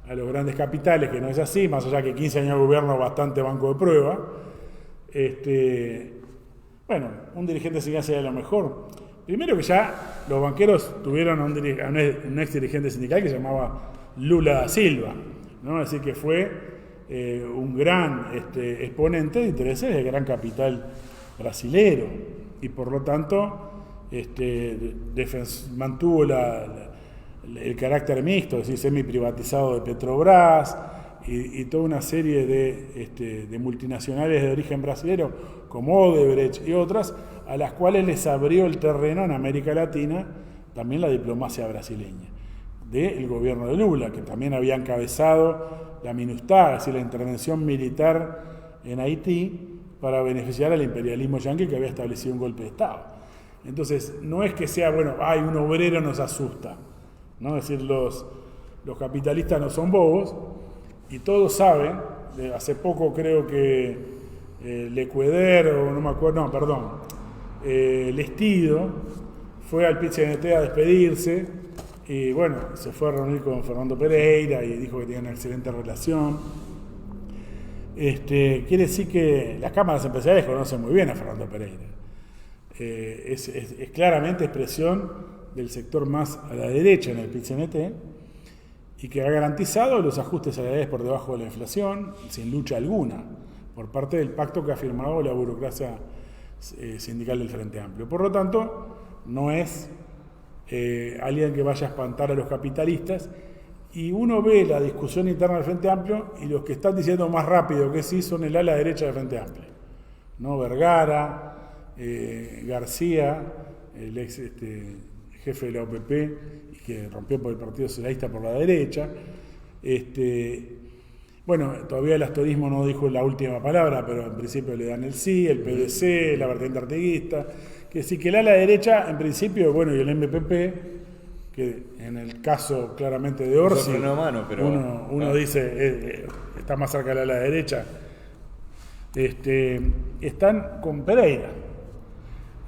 S1: a los grandes capitales que no es así, más allá que 15 años de gobierno bastante banco de prueba, un dirigente sindical sería lo mejor. Primero que ya los banqueros tuvieron a un ex dirigente sindical que se llamaba Lula da Silva, ¿no? Así que fue un gran exponente de intereses del gran capital brasilero y por lo tanto mantuvo el carácter mixto, es decir, semi-privatizado de Petrobras y toda una serie de multinacionales de origen brasilero como Odebrecht y otras, a las cuales les abrió el terreno en América Latina también la diplomacia brasileña del gobierno de Lula, que también había encabezado la MINUSTAH, es decir, la intervención militar en Haití para beneficiar al imperialismo yanqui que había establecido un golpe de Estado. Entonces, no es que sea, un obrero nos asusta, ¿no? Es decir, los capitalistas no son bobos y todos saben, hace poco creo que Lecueder, Lestido, fue al PIT-CNT a despedirse y se fue a reunir con Fernando Pereira y dijo que tenía una excelente relación. Quiere decir que las cámaras empresariales conocen muy bien a Fernando Pereira. Es claramente expresión del sector más a la derecha en el PIT-CNT y que ha garantizado los ajustes salariales por debajo de la inflación, sin lucha alguna, por parte del pacto que ha firmado la burocracia sindical del Frente Amplio. Por lo tanto, no es alguien que vaya a espantar a los capitalistas, y uno ve la discusión interna del Frente Amplio y los que están diciendo más rápido que sí son el ala derecha del Frente Amplio, ¿no? Vergara, García, el ex jefe de la OPP y que rompió por el Partido Socialista por la derecha. Todavía el astorismo no dijo la última palabra, pero en principio le dan el sí, el PDC, la vertiente artiguista, que sí que el ala derecha, en principio, y el MPP, que en el caso claramente de Orsi, uno dice, está más cerca de la ala derecha, están con Pereira.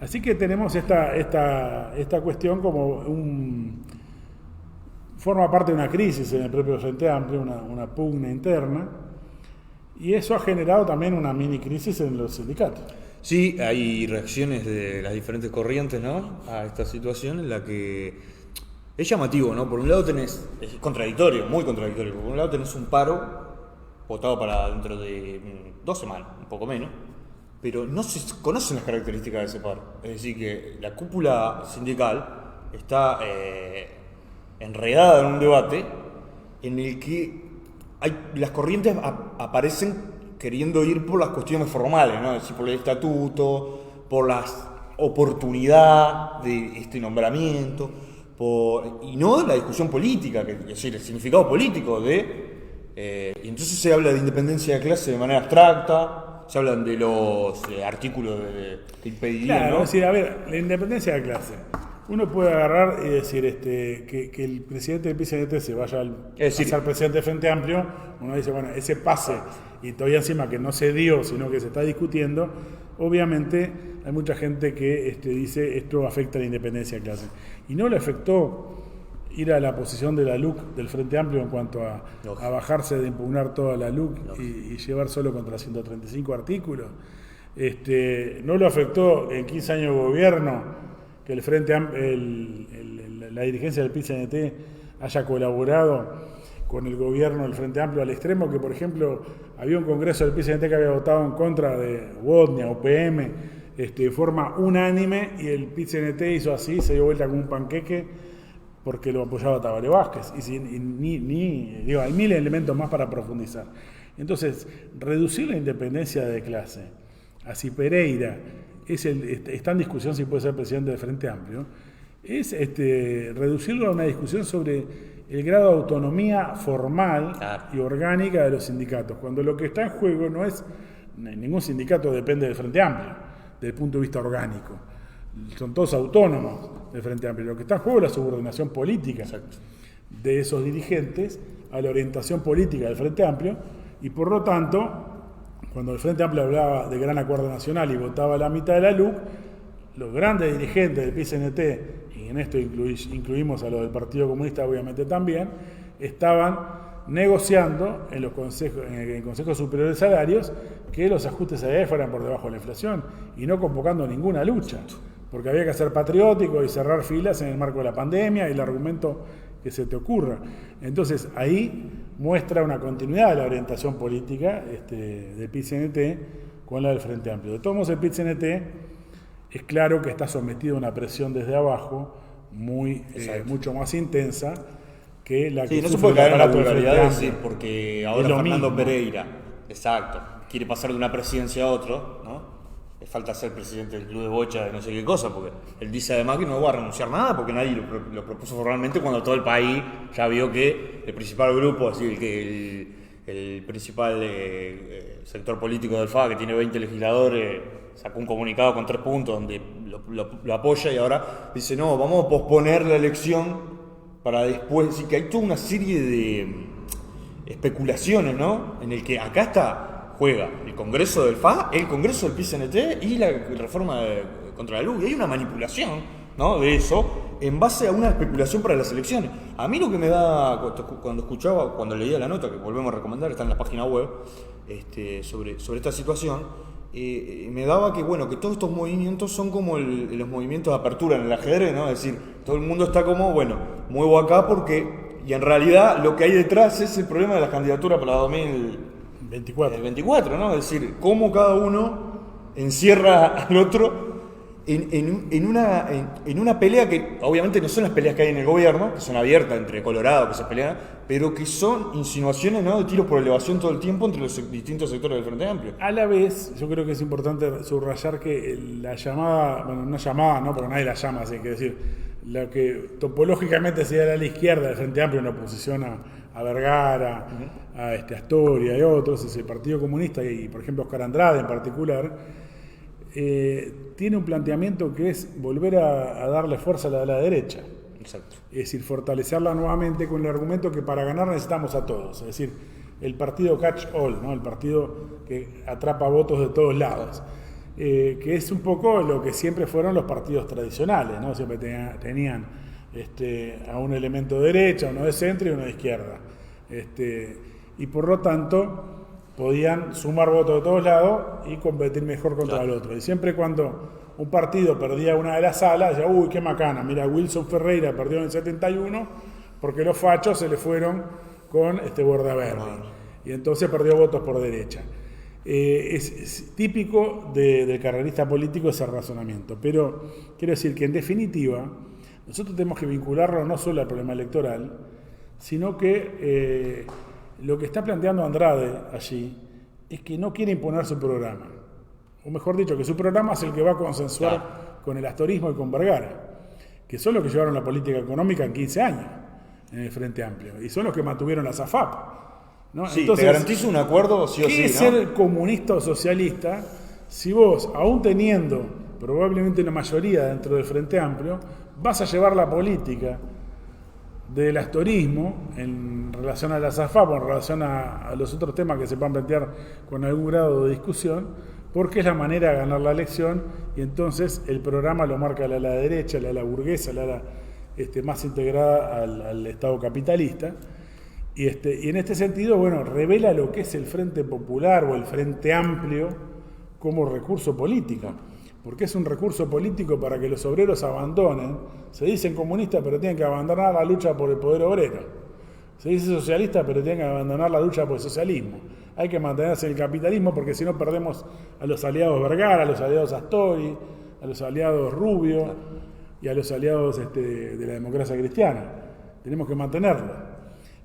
S1: Así que tenemos esta cuestión como forma parte de una crisis en el propio Frente Amplio, una pugna interna, y eso ha generado también una mini crisis en los sindicatos.
S2: Sí, hay reacciones de las diferentes corrientes, ¿no?, a esta situación en la que es llamativo, ¿no? Por un lado es contradictorio, muy contradictorio. Por un lado tenés un paro votado para dentro de 2 semanas, un poco menos, pero no se conocen las características de ese paro. Es decir, que la cúpula sindical está enredada en un debate en el que las corrientes aparecen queriendo ir por las cuestiones formales, ¿no? Es decir, por el estatuto, por la oportunidad de este nombramiento, y no la discusión política, es decir, el significado político y entonces se habla de independencia de clase de manera abstracta, se hablan de los artículos que impedirían,
S1: Claro,
S2: ¿no?
S1: es decir, a ver, la independencia de clase. Uno puede agarrar y decir que el presidente del PCNT se vaya a ser presidente del Frente Amplio. Uno dice, bueno, ese pase, y todavía encima que no se dio, sino que se está discutiendo, obviamente hay mucha gente que dice esto afecta a la independencia de clase. Y no le afectó ir a la posición de la LUC del Frente Amplio en cuanto a bajarse de impugnar toda la LUC y llevar solo contra 135 artículos. No lo afectó en 15 años de gobierno que el Frente la dirigencia del PCNT haya colaborado con el gobierno del Frente Amplio al extremo que, por ejemplo, había un congreso del PCNT que había votado en contra de Bodnia, UPM, de forma unánime, y el PCNT hizo así, se dio vuelta como un panqueque porque lo apoyaba Tabaré Vázquez. Hay mil elementos más para profundizar. Entonces, reducir la independencia de clase, así Pereira está en discusión si puede ser presidente del Frente Amplio, es reducirlo a una discusión sobre el grado de autonomía formal y orgánica de los sindicatos, cuando lo que está en juego no es, ningún sindicato depende del Frente Amplio, desde el punto de vista orgánico, son todos autónomos del Frente Amplio, lo que está en juego es la subordinación política de esos dirigentes a la orientación política del Frente Amplio, y por lo tanto, cuando el Frente Amplio hablaba de gran acuerdo nacional y votaba la mitad de la LUC, los grandes dirigentes del PCNT, y en esto incluimos a los del Partido Comunista obviamente también, estaban negociando en el Consejo Superior de Salarios que los ajustes salariales fueran por debajo de la inflación y no convocando ninguna lucha, porque había que ser patriótico y cerrar filas en el marco de la pandemia y el argumento que se te ocurra. Entonces ahí muestra una continuidad de la orientación política del PCNT con la del Frente Amplio. De todos modos, el PCNT es claro que está sometido a una presión desde abajo mucho más intensa que la que
S2: no
S1: sufre
S2: se puede caer en la vulgaridad de
S1: Amplio.
S2: decir, porque ahora Fernando Pereira, quiere pasar de una presidencia a otro, ¿no? Le falta ser presidente del club de bocha de no sé qué cosa, porque él dice además que no va a renunciar a nada, porque nadie lo propuso formalmente cuando todo el país ya vio que el principal grupo, así el principal sector político del FA, que tiene 20 legisladores, sacó un comunicado con 3 puntos donde lo apoya, y ahora dice, no, vamos a posponer la elección para después. Así que hay toda una serie de especulaciones, ¿no? En el que acá juega el Congreso del FA, el Congreso del PCNT y la reforma contra la LUC. Y hay una manipulación, ¿no?, de eso en base a una especulación para las elecciones. A mí lo que me da, cuando leía la nota, que volvemos a recomendar, está en la página web, sobre esta situación, me daba que todos estos movimientos son como los movimientos de apertura en el ajedrez, ¿no? Es decir, todo el mundo está como, muevo acá porque, y en realidad lo que hay detrás es el problema de las candidaturas para 2024, ¿no? Es decir, cómo cada uno encierra al otro en una pelea que obviamente no son las peleas que hay en el gobierno, que son abiertas entre Colorado, que se pelean, pero que son insinuaciones, ¿no?, de tiros por elevación todo el tiempo entre los distintos sectores del Frente Amplio.
S1: A la vez, yo creo que es importante subrayar que la llamada, una llamada, ¿no?, porque nadie la llama, así que decir, la que topológicamente se da a la izquierda del Frente Amplio en oposición a Vergara, a Astoria y otros, es el Partido Comunista y, por ejemplo, Oscar Andrade en particular, tiene un planteamiento que es volver a darle fuerza a la derecha.
S2: Exacto.
S1: Es decir, fortalecerla nuevamente con el argumento que para ganar necesitamos a todos. Es decir, el partido catch all, ¿no?, el partido que atrapa votos de todos lados. Que es un poco lo que siempre fueron los partidos tradicionales, ¿no? Siempre tenían a un elemento de derecha, uno de centro y uno de izquierda. Y por lo tanto podían sumar votos de todos lados y competir mejor contra el otro. Y siempre cuando un partido perdía una de las salas, decía, uy, qué macana, mira, Wilson Ferreira perdió en el 71 porque los fachos se le fueron con Bordaberry. Y entonces perdió votos por derecha. Es típico del carrerista político ese razonamiento, pero quiero decir que en definitiva nosotros tenemos que vincularlo no solo al problema electoral, sino que lo que está planteando Andrade allí es que no quiere imponer su programa, o mejor dicho, que su programa es el que va a consensuar con el astorismo y con Vergara, que son los que llevaron la política económica en 15 años en el Frente Amplio, y son los que mantuvieron la SAFAP, ¿no?
S2: Sí,
S1: entonces,
S2: te garantizo un acuerdo sí o sí,
S1: ¿qué es ser comunista o socialista si vos, aún teniendo probablemente una mayoría dentro del Frente Amplio, vas a llevar la política del astorismo en relación a la SAFAP o en relación a los otros temas que se puedan plantear con algún grado de discusión, porque es la manera de ganar la elección, y entonces el programa lo marca la ala derecha, la ala burguesa, la ala más integrada al Estado capitalista, y en este sentido, bueno, revela lo que es el Frente Popular o el Frente Amplio como recurso político, porque es un recurso político para que los obreros abandonen. Se dicen comunistas, pero tienen que abandonar la lucha por el poder obrero. Se dice socialista, pero tienen que abandonar la lucha por el socialismo. Hay que mantenerse en el capitalismo, porque si no perdemos a los aliados Vergara, a los aliados Astori, a los aliados Rubio y a los aliados de la democracia cristiana. Tenemos que mantenerlo.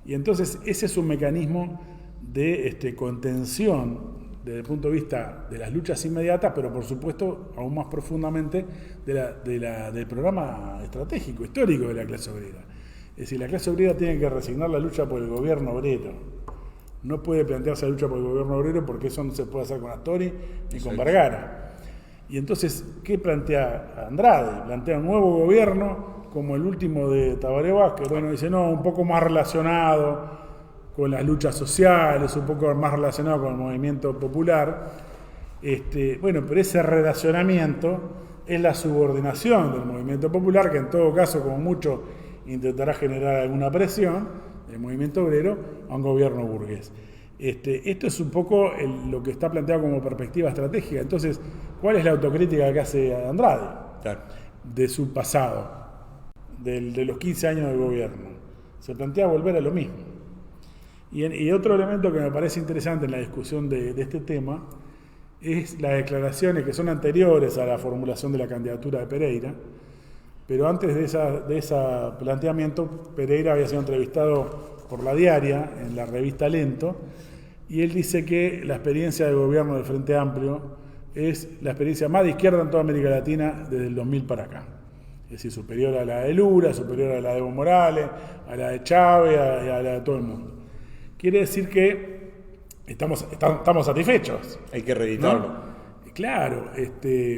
S1: Y entonces ese es un mecanismo de contención desde el punto de vista de las luchas inmediatas, pero por supuesto aún más profundamente del programa estratégico, histórico de la clase obrera. Es decir, la clase obrera tiene que resignar la lucha por el gobierno obrero. No puede plantearse la lucha por el gobierno obrero, porque eso no se puede hacer con Astori ni con Vergara. Y entonces, ¿qué plantea Andrade? Plantea un nuevo gobierno, como el último de Tabaré Vázquez. Bueno, dice, no, un poco más relacionado con las luchas sociales, un poco más relacionado con el movimiento popular. Bueno, pero ese relacionamiento es la subordinación del movimiento popular, que en todo caso, como mucho, intentará generar alguna presión del movimiento obrero a un gobierno burgués. Esto es un poco lo que está planteado como perspectiva estratégica. Entonces, ¿cuál es la autocrítica que hace Andrade? Claro. De su pasado, de los 15 años de gobierno? Se plantea volver a lo mismo. Y otro elemento que me parece interesante en la discusión de este tema es las declaraciones que son anteriores a la formulación de la candidatura de Pereira, pero antes de ese planteamiento, Pereira había sido entrevistado por La Diaria, en la revista Lento, y él dice que la experiencia de gobierno del Frente Amplio es la experiencia más de izquierda en toda América Latina desde el 2000 para acá. Es decir, superior a la de Lula, superior a la de Evo Morales, a la de Chávez, a la de todo el mundo. Quiere decir que estamos satisfechos.
S2: Hay que reeditarlo.
S1: ¿No? Claro,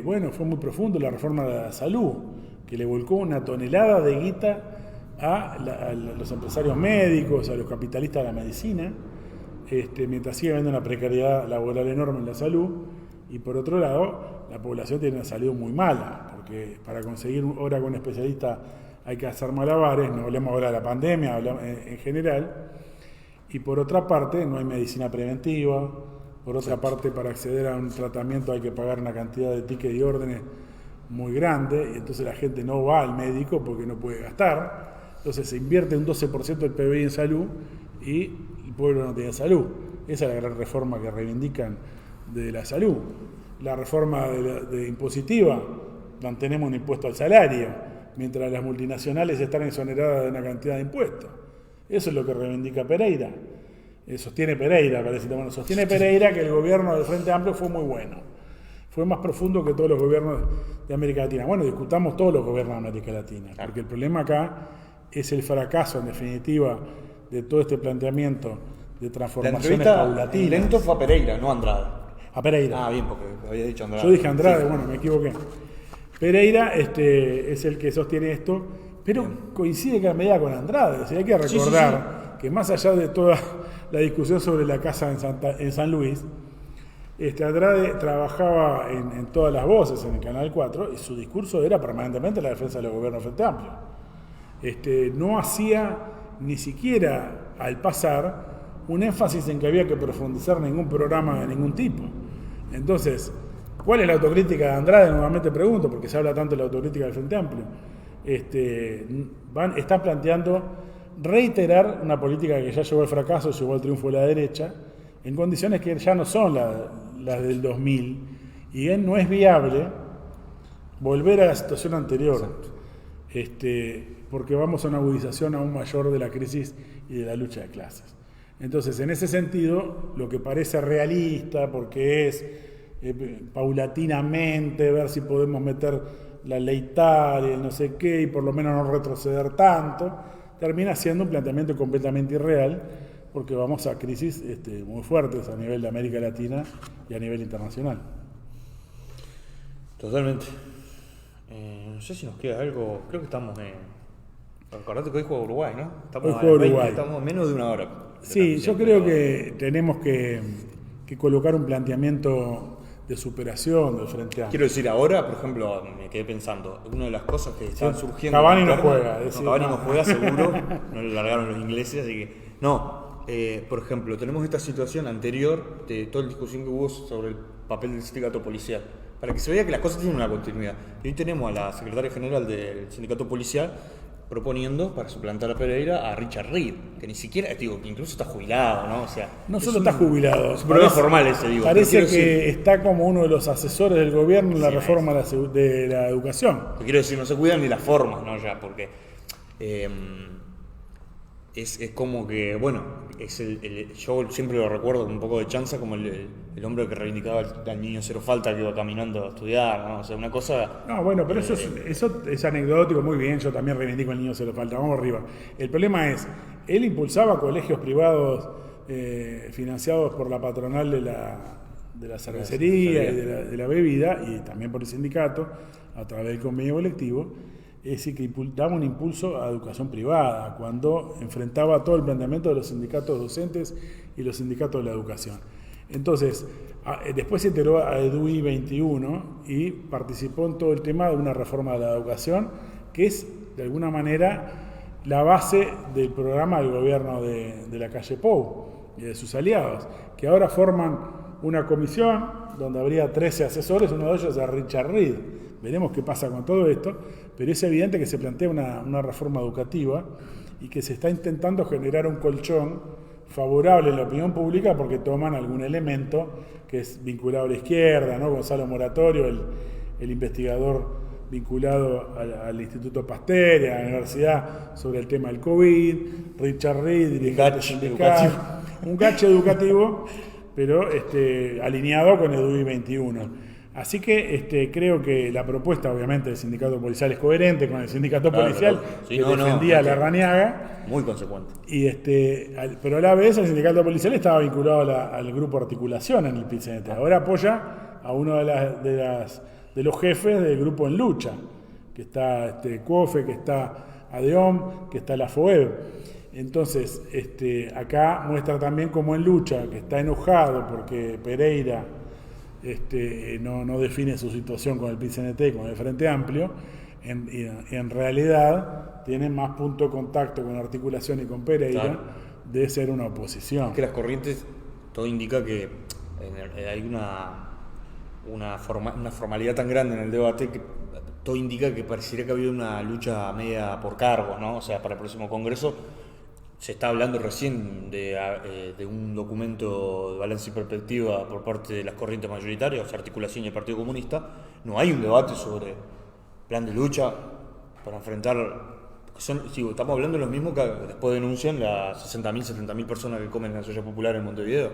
S1: bueno, fue muy profundo la reforma de la salud, que le volcó una tonelada de guita a los empresarios médicos, a los capitalistas de la medicina, mientras sigue habiendo una precariedad laboral enorme en la salud, y por otro lado, la población tiene una salud muy mala, porque para conseguir hora con un especialista hay que hacer malabares, no hablemos ahora de la pandemia, hablamos en general. Y por otra parte, no hay medicina preventiva. Por otra parte, para acceder a un tratamiento hay que pagar una cantidad de tickets y órdenes muy grande, y entonces la gente no va al médico porque no puede gastar. Entonces se invierte un 12% del PBI en salud y el pueblo no tiene salud. Esa es la gran reforma que reivindican de la salud. La reforma de impositiva, mantenemos un impuesto al salario, mientras las multinacionales están exoneradas de una cantidad de impuestos. Eso es lo que reivindica Pereira. Sostiene Pereira, parece. Bueno, sostiene Pereira que el gobierno del Frente Amplio fue muy bueno. Fue más profundo que todos los gobiernos de América Latina. Bueno, discutamos todos los gobiernos de América Latina, porque el problema acá es el fracaso, en definitiva, de todo este planteamiento de transformaciones paulatinas.
S2: Lento fue a Pereira, no a Andrade.
S1: A Pereira.
S2: Ah, bien, porque había dicho Andrade.
S1: Yo dije Andrade,
S2: sí.
S1: Bueno, me equivoqué. Pereira es el que sostiene esto, pero coincide que a medida con Andrade. O sea, hay que recordar que más allá de toda la discusión sobre la casa en San Luis, Andrade trabajaba en todas las voces en el Canal 4 y su discurso era permanentemente la defensa de los gobiernos del Frente Amplio. No hacía ni siquiera al pasar un énfasis en que había que profundizar ningún programa de ningún tipo. Entonces, ¿cuál es la autocrítica de Andrade? Nuevamente pregunto, porque se habla tanto de la autocrítica del Frente Amplio. Está planteando reiterar una política que ya llevó al fracaso, llevó al triunfo de la derecha, en condiciones que ya no son las del 2000, y no es viable volver a la situación anterior, porque vamos a una agudización aún mayor de la crisis y de la lucha de clases. Entonces, en ese sentido, lo que parece realista, porque es paulatinamente ver si podemos meter la ley tal y el no sé qué, y por lo menos no retroceder tanto, termina siendo un planteamiento completamente irreal, porque vamos a crisis muy fuertes a nivel de América Latina y a nivel internacional.
S2: Totalmente. No sé si nos queda algo, creo que estamos en... Acordate que hoy juega Uruguay, ¿no? Estamos
S1: Hoy juega Uruguay.
S2: Estamos a menos de una hora.
S1: Sí, yo creo que tenemos que colocar un planteamiento de superación del Frente Amplio.
S2: Quiero decir, ahora, por ejemplo, me quedé pensando, una de las cosas que están surgiendo...
S1: Cavani no juega.
S2: Cavani no juega, seguro, no le largaron los ingleses, así que... No, por ejemplo, tenemos esta situación anterior de toda la discusión que hubo sobre el papel del sindicato policial, para que se vea que las cosas tienen una continuidad. Y hoy tenemos a la secretaria general del sindicato policial proponiendo para suplantar a Pereira a Richard Reed, que ni siquiera, digo, que incluso está jubilado, ¿no? O sea,
S1: no solo está jubilado,
S2: es un problema formal ese, digo.
S1: Parece que está como uno de los asesores del gobierno en la reforma de la educación.
S2: Te quiero decir, no se cuidan ni las formas, ¿no? Ya, porque es como que, bueno, es yo siempre lo recuerdo con un poco de chanza como el hombre que reivindicaba al niño cero falta que iba caminando a estudiar, ¿no? O sea, una cosa...
S1: No, bueno, pero eso es anecdótico, muy bien, yo también reivindico al niño cero falta, vamos arriba. El problema es, él impulsaba colegios privados financiados por la patronal de la cervecería y de la bebida, y también por el sindicato, a través del convenio colectivo. Es decir, que daba un impulso a educación privada, cuando enfrentaba todo el planteamiento de los sindicatos docentes y los sindicatos de la educación. Entonces, después se integró a EDUI 21 y participó en todo el tema de una reforma de la educación, que es, de alguna manera, la base del programa del gobierno de la calle Pou y de sus aliados, que ahora forman una comisión donde habría 13 asesores, uno de ellos es Richard Reed. Veremos qué pasa con todo esto, pero es evidente que se plantea una reforma educativa y que se está intentando generar un colchón favorable en la opinión pública porque toman algún elemento que es vinculado a la izquierda, ¿no? Gonzalo Moratorio, el investigador vinculado al Instituto Pasteur y a la universidad sobre el tema del COVID, Richard Reed, dirigente sindical, un gache educativo, pero alineado con EDUI 21. Así que creo que la propuesta, obviamente, del sindicato policial es coherente con el sindicato policial que defendía a Larrañaga.
S2: Muy consecuente.
S1: Pero a la vez el sindicato policial estaba vinculado al grupo articulación en el PIT-CNT. Ahora apoya a uno de los jefes del grupo En Lucha, que está COFE, que está ADEOM, que está la FOEB. Entonces, acá muestra también como En Lucha, que está enojado porque Pereira no define su situación con el PIT-CNT, con el Frente Amplio, en realidad tiene más punto de contacto con articulación y con Pereira de ser una oposición.
S2: Que las corrientes, todo indica que hay una formalidad tan grande en el debate que todo indica que pareciera que ha habido una lucha media por cargos, ¿no? O sea, para el próximo Congreso se está hablando recién de un documento de balance y perspectiva por parte de las corrientes mayoritarias, o sea, Articulación y el Partido Comunista. No hay un debate sobre plan de lucha para enfrentar... estamos hablando de los mismos que después denuncian las 60.000, 70.000 personas que comen en la soya popular en Montevideo.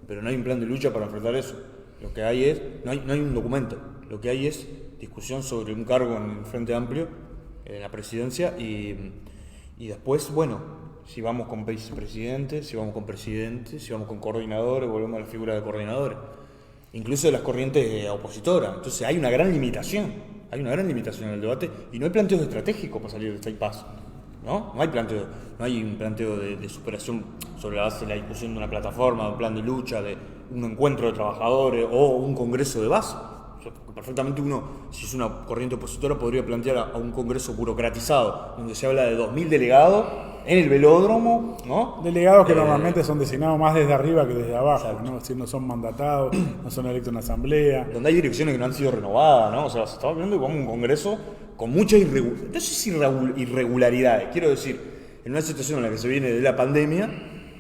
S2: Pero no hay un plan de lucha para enfrentar eso. Lo que hay es... No hay un documento. Lo que hay es discusión sobre un cargo en el Frente Amplio, en la presidencia, y después, bueno... Si vamos con vicepresidentes, si vamos con presidentes, si vamos con coordinadores, volvemos a la figura de coordinadores. Incluso de las corrientes opositoras. Entonces hay una gran limitación en el debate y no hay planteos estratégicos para salir de este impasse. No hay un planteo de superación sobre la base de la discusión de una plataforma, de un plan de lucha, de un encuentro de trabajadores o un congreso de base. O sea, porque perfectamente uno, si es una corriente opositora, podría plantear a un congreso burocratizado, donde se habla de 2.000 delegados, en el velódromo, ¿no?
S1: Delegados que normalmente son designados más desde arriba que desde abajo, ¿no? Es decir, no son mandatados, no son electos en asamblea.
S2: Donde hay direcciones que no han sido renovadas, ¿no? O sea, se está hablando de como un congreso con muchas irregularidades. Quiero decir, en una situación en la que se viene de la pandemia,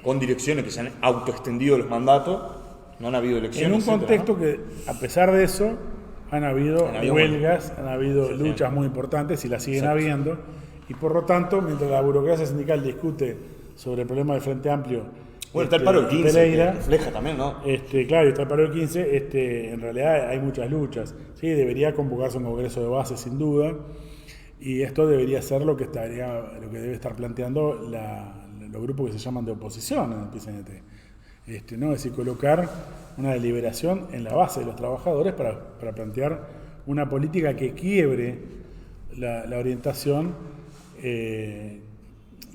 S2: con direcciones que se han autoextendido los mandatos, no han habido elecciones.
S1: En un contexto, ¿no? Que, a pesar de eso, han habido huelgas, han habido luchas muy importantes y las siguen habiendo. Y por lo tanto, mientras la burocracia sindical discute sobre el problema del Frente Amplio
S2: Bueno, está el paro del 15,
S1: Pereira,
S2: que refleja también, ¿no?
S1: Claro, está el paro del 15, en realidad hay muchas luchas. Sí, debería convocarse un congreso de base, sin duda, y esto debería ser lo que debe estar planteando los grupos que se llaman de oposición en el PCNT. ¿No? Es decir, colocar una deliberación en la base de los trabajadores para plantear una política que quiebre la orientación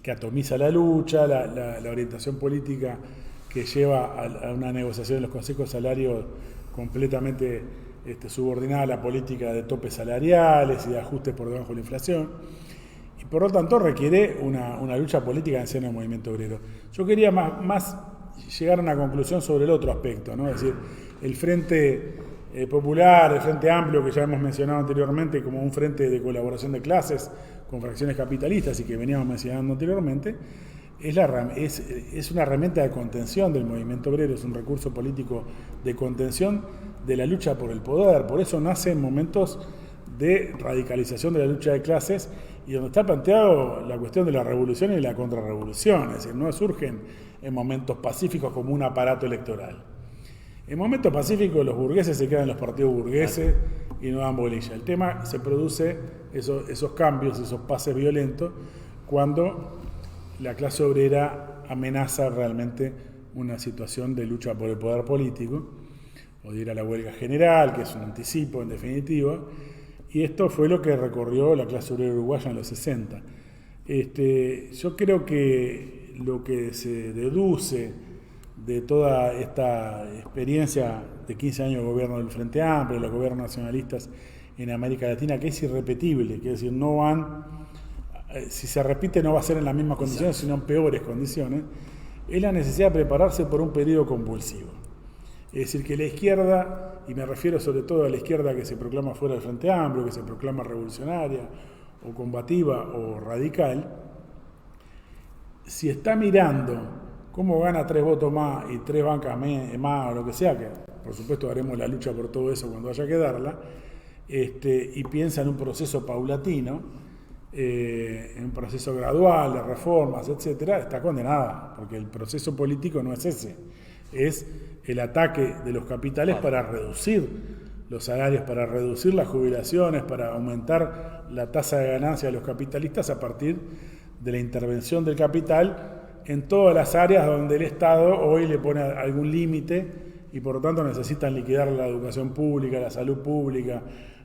S1: que atomiza la lucha, la orientación política que lleva a una negociación en los consejos de salario completamente subordinada a la política de topes salariales y de ajustes por debajo de la inflación, y por lo tanto requiere una lucha política en el seno del movimiento obrero. Yo quería más llegar a una conclusión sobre el otro aspecto, ¿no? Es decir, el Frente Popular, el Frente Amplio, que ya hemos mencionado anteriormente como un frente de colaboración de clases con fracciones capitalistas y que veníamos mencionando anteriormente, es una herramienta de contención del movimiento obrero, es un recurso político de contención de la lucha por el poder. Por eso nace en momentos de radicalización de la lucha de clases y donde está planteado la cuestión de la revolución y la contrarrevolución, es decir, no surgen en momentos pacíficos como un aparato electoral. En momentos pacíficos los burgueses se quedan en los partidos burgueses y no dan bolilla. El tema se produce, esos cambios, esos pases violentos, cuando la clase obrera amenaza realmente una situación de lucha por el poder político, o de ir a la huelga general, que es un anticipo en definitiva, y esto fue lo que recorrió la clase obrera uruguaya en los 60. Yo creo que lo que se deduce de toda esta experiencia de 15 años de gobierno del Frente Amplio, de los gobiernos nacionalistas en América Latina, que es irrepetible, que es decir, si se repite no va a ser en las mismas condiciones, sino en peores condiciones, es la necesidad de prepararse por un periodo convulsivo. Es decir, que la izquierda, y me refiero sobre todo a la izquierda que se proclama fuera del Frente Amplio, que se proclama revolucionaria, o combativa, o radical, si está mirando cómo gana 3 votos más y 3 bancas más, o lo que sea, que por supuesto haremos la lucha por todo eso cuando haya que darla, y piensa en un proceso paulatino, en un proceso gradual de reformas, etcétera, está condenada, porque el proceso político no es ese, es el ataque de los capitales para reducir los salarios, para reducir las jubilaciones, para aumentar la tasa de ganancia de los capitalistas a partir de la intervención del capital en todas las áreas donde el Estado hoy le pone algún límite y por lo tanto necesitan liquidar la educación pública, la salud pública,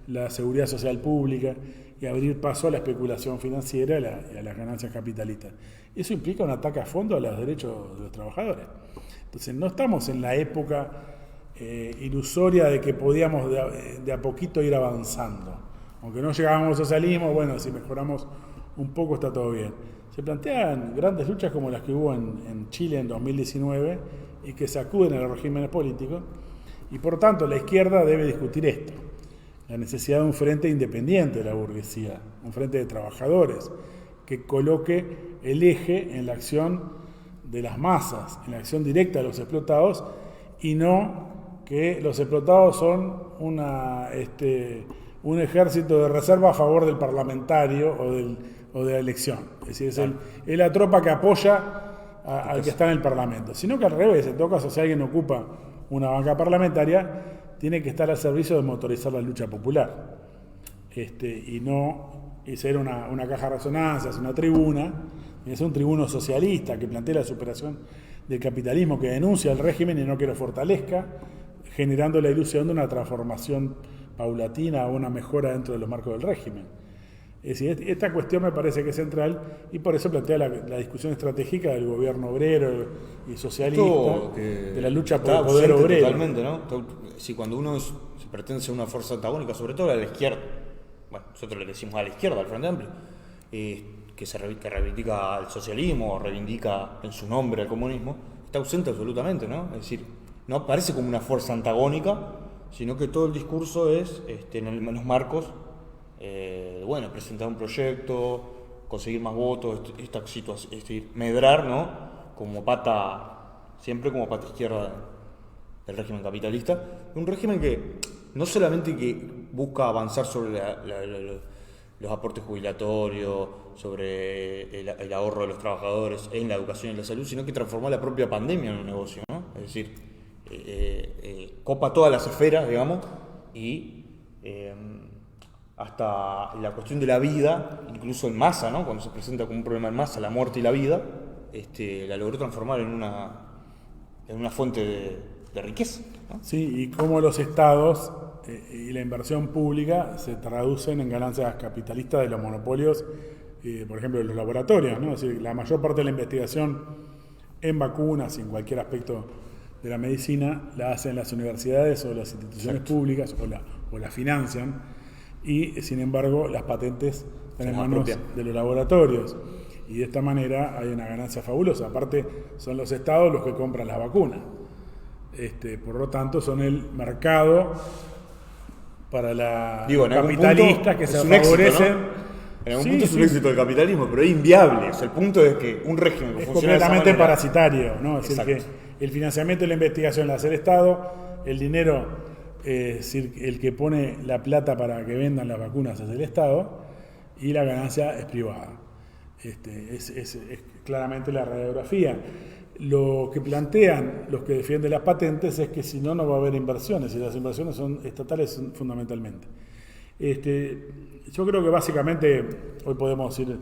S1: la seguridad social pública y abrir paso a la especulación financiera y a las ganancias capitalistas. Eso implica un ataque a fondo a los derechos de los trabajadores. Entonces no estamos en la época ilusoria de que podíamos de a poquito ir avanzando. Aunque no llegábamos al socialismo, bueno, si mejoramos un poco está todo bien. Se plantean grandes luchas como las que hubo en Chile en 2019 y que sacuden a los regímenes políticos y por tanto la izquierda debe discutir esto, la necesidad de un frente independiente de la burguesía, un frente de trabajadores que coloque el eje en la acción de las masas, en la acción directa de los explotados y no que los explotados son un ejército de reserva a favor del parlamentario o de la elección. Es decir, es la tropa que apoya al que está en el Parlamento. Sino que al revés, en todo caso, si alguien ocupa una banca parlamentaria, tiene que estar al servicio de motorizar la lucha popular. Y ser una caja de resonancias, una tribuna, es un tribuno socialista que plantea la superación del capitalismo, que denuncia el régimen y no que lo fortalezca, generando la ilusión de una transformación paulatina o una mejora dentro de los marcos del régimen. Es decir, esta cuestión me parece que es central y por eso plantea la discusión estratégica del gobierno obrero y socialista, de la lucha por el poder obrero.
S2: Totalmente, ¿no? Si cuando uno se pertenece a una fuerza antagónica, sobre todo a la izquierda, bueno, nosotros le decimos a la izquierda, al Frente Amplio, que reivindica el socialismo o reivindica en su nombre el comunismo, está ausente absolutamente, ¿no? Es decir, no aparece como una fuerza antagónica, sino que todo el discurso es en los marcos, presentar un proyecto, conseguir más votos, esta situación, medrar, ¿no? Siempre como pata izquierda del régimen capitalista, un régimen que no solamente que busca avanzar sobre los aportes jubilatorios, sobre el ahorro de los trabajadores en la educación y la salud, sino que transformó la propia pandemia en un negocio, ¿no? Es decir, copa todas las esferas, digamos, y hasta la cuestión de la vida, incluso en masa, ¿no? Cuando se presenta como un problema en masa, la muerte y la vida, la logró transformar en una fuente de riqueza, ¿no?
S1: Sí, y cómo los estados y la inversión pública se traducen en ganancias capitalistas de los monopolios, por ejemplo, de los laboratorios, ¿no? Es decir, la mayor parte de la investigación en vacunas y en cualquier aspecto de la medicina la hacen las universidades o las instituciones públicas o la financian, y sin embargo las patentes están en manos de los laboratorios, y de esta manera hay una ganancia fabulosa. Aparte, son los estados los que compran las vacunas, por lo tanto son el mercado para los capitalistas que se favorecen.
S2: En algún punto es un éxito del capitalismo, pero es inviable. O sea, el punto es que un régimen que
S1: es
S2: funciona
S1: completamente
S2: de esa manera,
S1: parasitario, ¿no? Es decir, que el financiamiento de la investigación lo hace el Estado, el dinero, el que pone la plata para que vendan las vacunas es el Estado, y la ganancia es privada. Es claramente la radiografía. Lo que plantean los que defienden las patentes es que si no, no va a haber inversiones, y las inversiones son estatales fundamentalmente. Yo creo que básicamente hoy podemos ir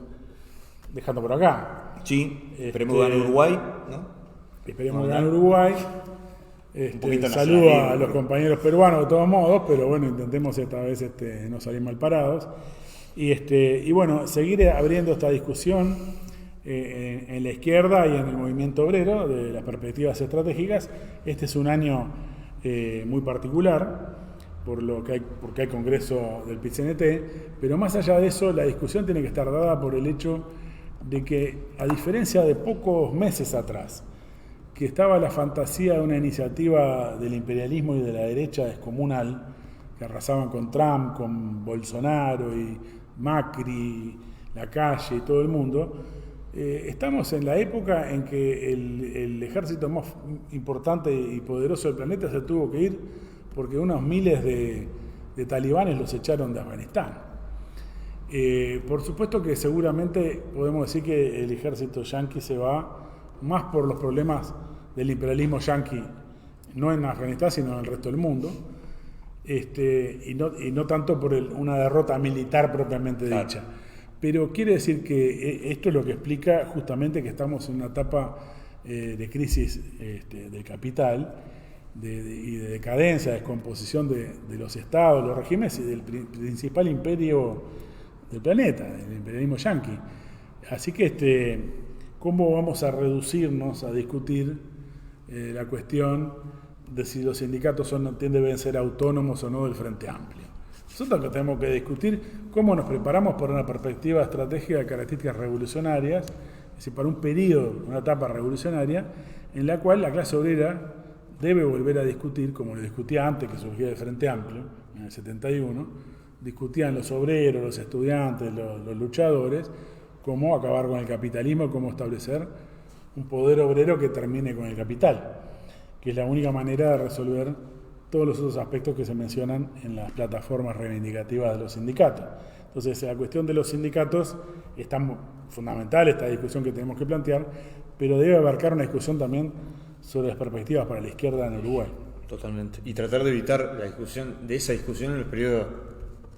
S1: dejando por acá.
S2: Sí, esperemos ganar Uruguay, ¿no?
S1: Esperemos ganar Uruguay. Saludo a los compañeros peruanos de todos modos, pero bueno, intentemos esta vez no salir mal parados. Y bueno, seguir abriendo esta discusión en la izquierda y en el movimiento obrero de las perspectivas estratégicas. Este es un año muy particular, porque hay congreso del PIT-CNT, pero más allá de eso, la discusión tiene que estar dada por el hecho de que, a diferencia de pocos meses atrás, que estaba la fantasía de una iniciativa del imperialismo y de la derecha descomunal, que arrasaban con Trump, con Bolsonaro y Macri, la calle y todo el mundo, estamos en la época en que el ejército más importante y poderoso del planeta se tuvo que ir porque unos miles de talibanes los echaron de Afganistán. Por supuesto que seguramente podemos decir que el ejército yanqui se va más por los problemas del imperialismo yanqui, no en Afganistán, sino en el resto del mundo, y no tanto por una derrota militar propiamente dicha. Pero quiere decir que esto es lo que explica justamente que estamos en una etapa de crisis del capital, y de decadencia, descomposición de los estados, los regímenes y del principal imperio del planeta, el imperialismo yanqui. Así que ¿cómo vamos a reducirnos a discutir la cuestión de si los sindicatos deben ser autónomos o no del Frente Amplio? Nosotros que tenemos que discutir cómo nos preparamos para una perspectiva estratégica de características revolucionarias, es decir, para un periodo, una etapa revolucionaria, en la cual la clase obrera debe volver a discutir, como lo discutía antes que surgía el Frente Amplio, en el 71, discutían los obreros, los estudiantes, los luchadores, cómo acabar con el capitalismo, cómo establecer un poder obrero que termine con el capital, que es la única manera de resolver todos los otros aspectos que se mencionan en las plataformas reivindicativas de los sindicatos. Entonces, la cuestión de los sindicatos es tan fundamental, esta discusión que tenemos que plantear, pero debe abarcar una discusión también sobre las perspectivas para la izquierda en Uruguay.
S2: Totalmente. Y tratar de evitar esa discusión en los periodos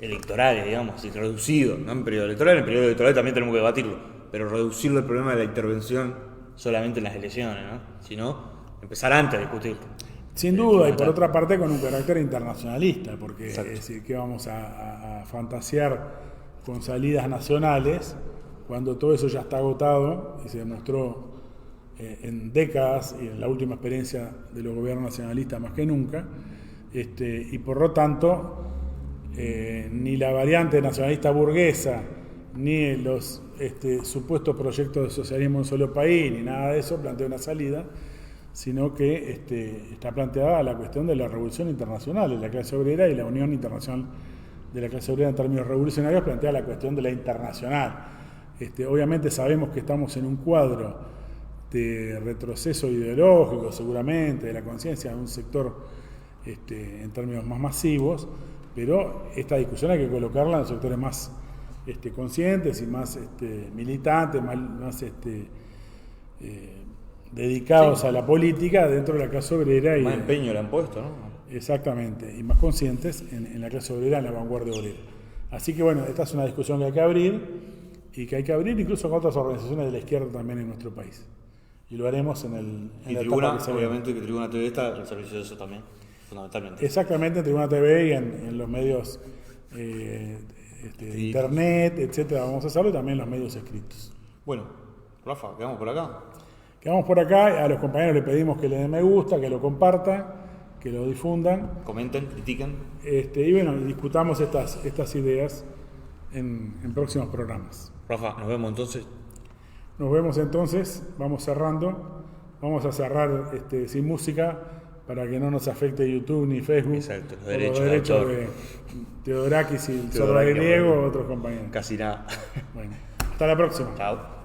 S2: electorales, digamos, y reducido, no en periodo electoral. En periodo electoral también tenemos que debatirlo, pero reducirlo el problema de la intervención solamente en las elecciones, ¿no? Sino empezar antes a discutirlo.
S1: Sin duda, y por otra parte con un carácter internacionalista, porque es decir, que vamos a fantasear con salidas nacionales cuando todo eso ya está agotado y se demostró en décadas y en la última experiencia de los gobiernos nacionalistas más que nunca, y por lo tanto ni la variante nacionalista burguesa ni los supuestos proyectos de socialismo en un solo país ni nada de eso plantea una salida, sino que está planteada la cuestión de la revolución internacional de la clase obrera, y la Unión Internacional de la Clase Obrera en términos revolucionarios plantea la cuestión de la internacional. Obviamente sabemos que estamos en un cuadro de retroceso ideológico, seguramente, de la conciencia de un sector en términos más masivos, pero esta discusión hay que colocarla en los sectores más conscientes y más militantes, más dedicados a la política dentro de la clase obrera.
S2: Más empeño le han puesto, ¿no?
S1: Exactamente, y más conscientes en la clase obrera, en la vanguardia obrera. Así que bueno, esta es una discusión que hay que abrir, y que hay que abrir incluso con otras organizaciones de la izquierda también en nuestro país. Y lo haremos en la
S2: Tribuna,
S1: etapa que se viene.
S2: obviamente que Tribuna TV está al servicio de eso también, fundamentalmente.
S1: Exactamente, en Tribuna TV y en los medios internet, etcétera, vamos a hacerlo, y también en los medios escritos.
S2: Bueno, Rafa, quedamos por acá.
S1: Quedamos por acá, a los compañeros les pedimos que le den me gusta, que lo compartan, que lo difundan.
S2: Comenten, critiquen.
S1: Y bueno, discutamos estas ideas en próximos programas.
S2: Rafa, nos vemos entonces.
S1: Nos vemos entonces, vamos cerrando. Vamos a cerrar sin música para que no nos afecte YouTube ni Facebook.
S2: Exacto, los
S1: por
S2: derechos
S1: de Teodorakis y el
S2: Teodorakis,
S1: Griego, otros compañeros.
S2: Casi nada.
S1: Bueno, hasta la próxima.
S2: Chao.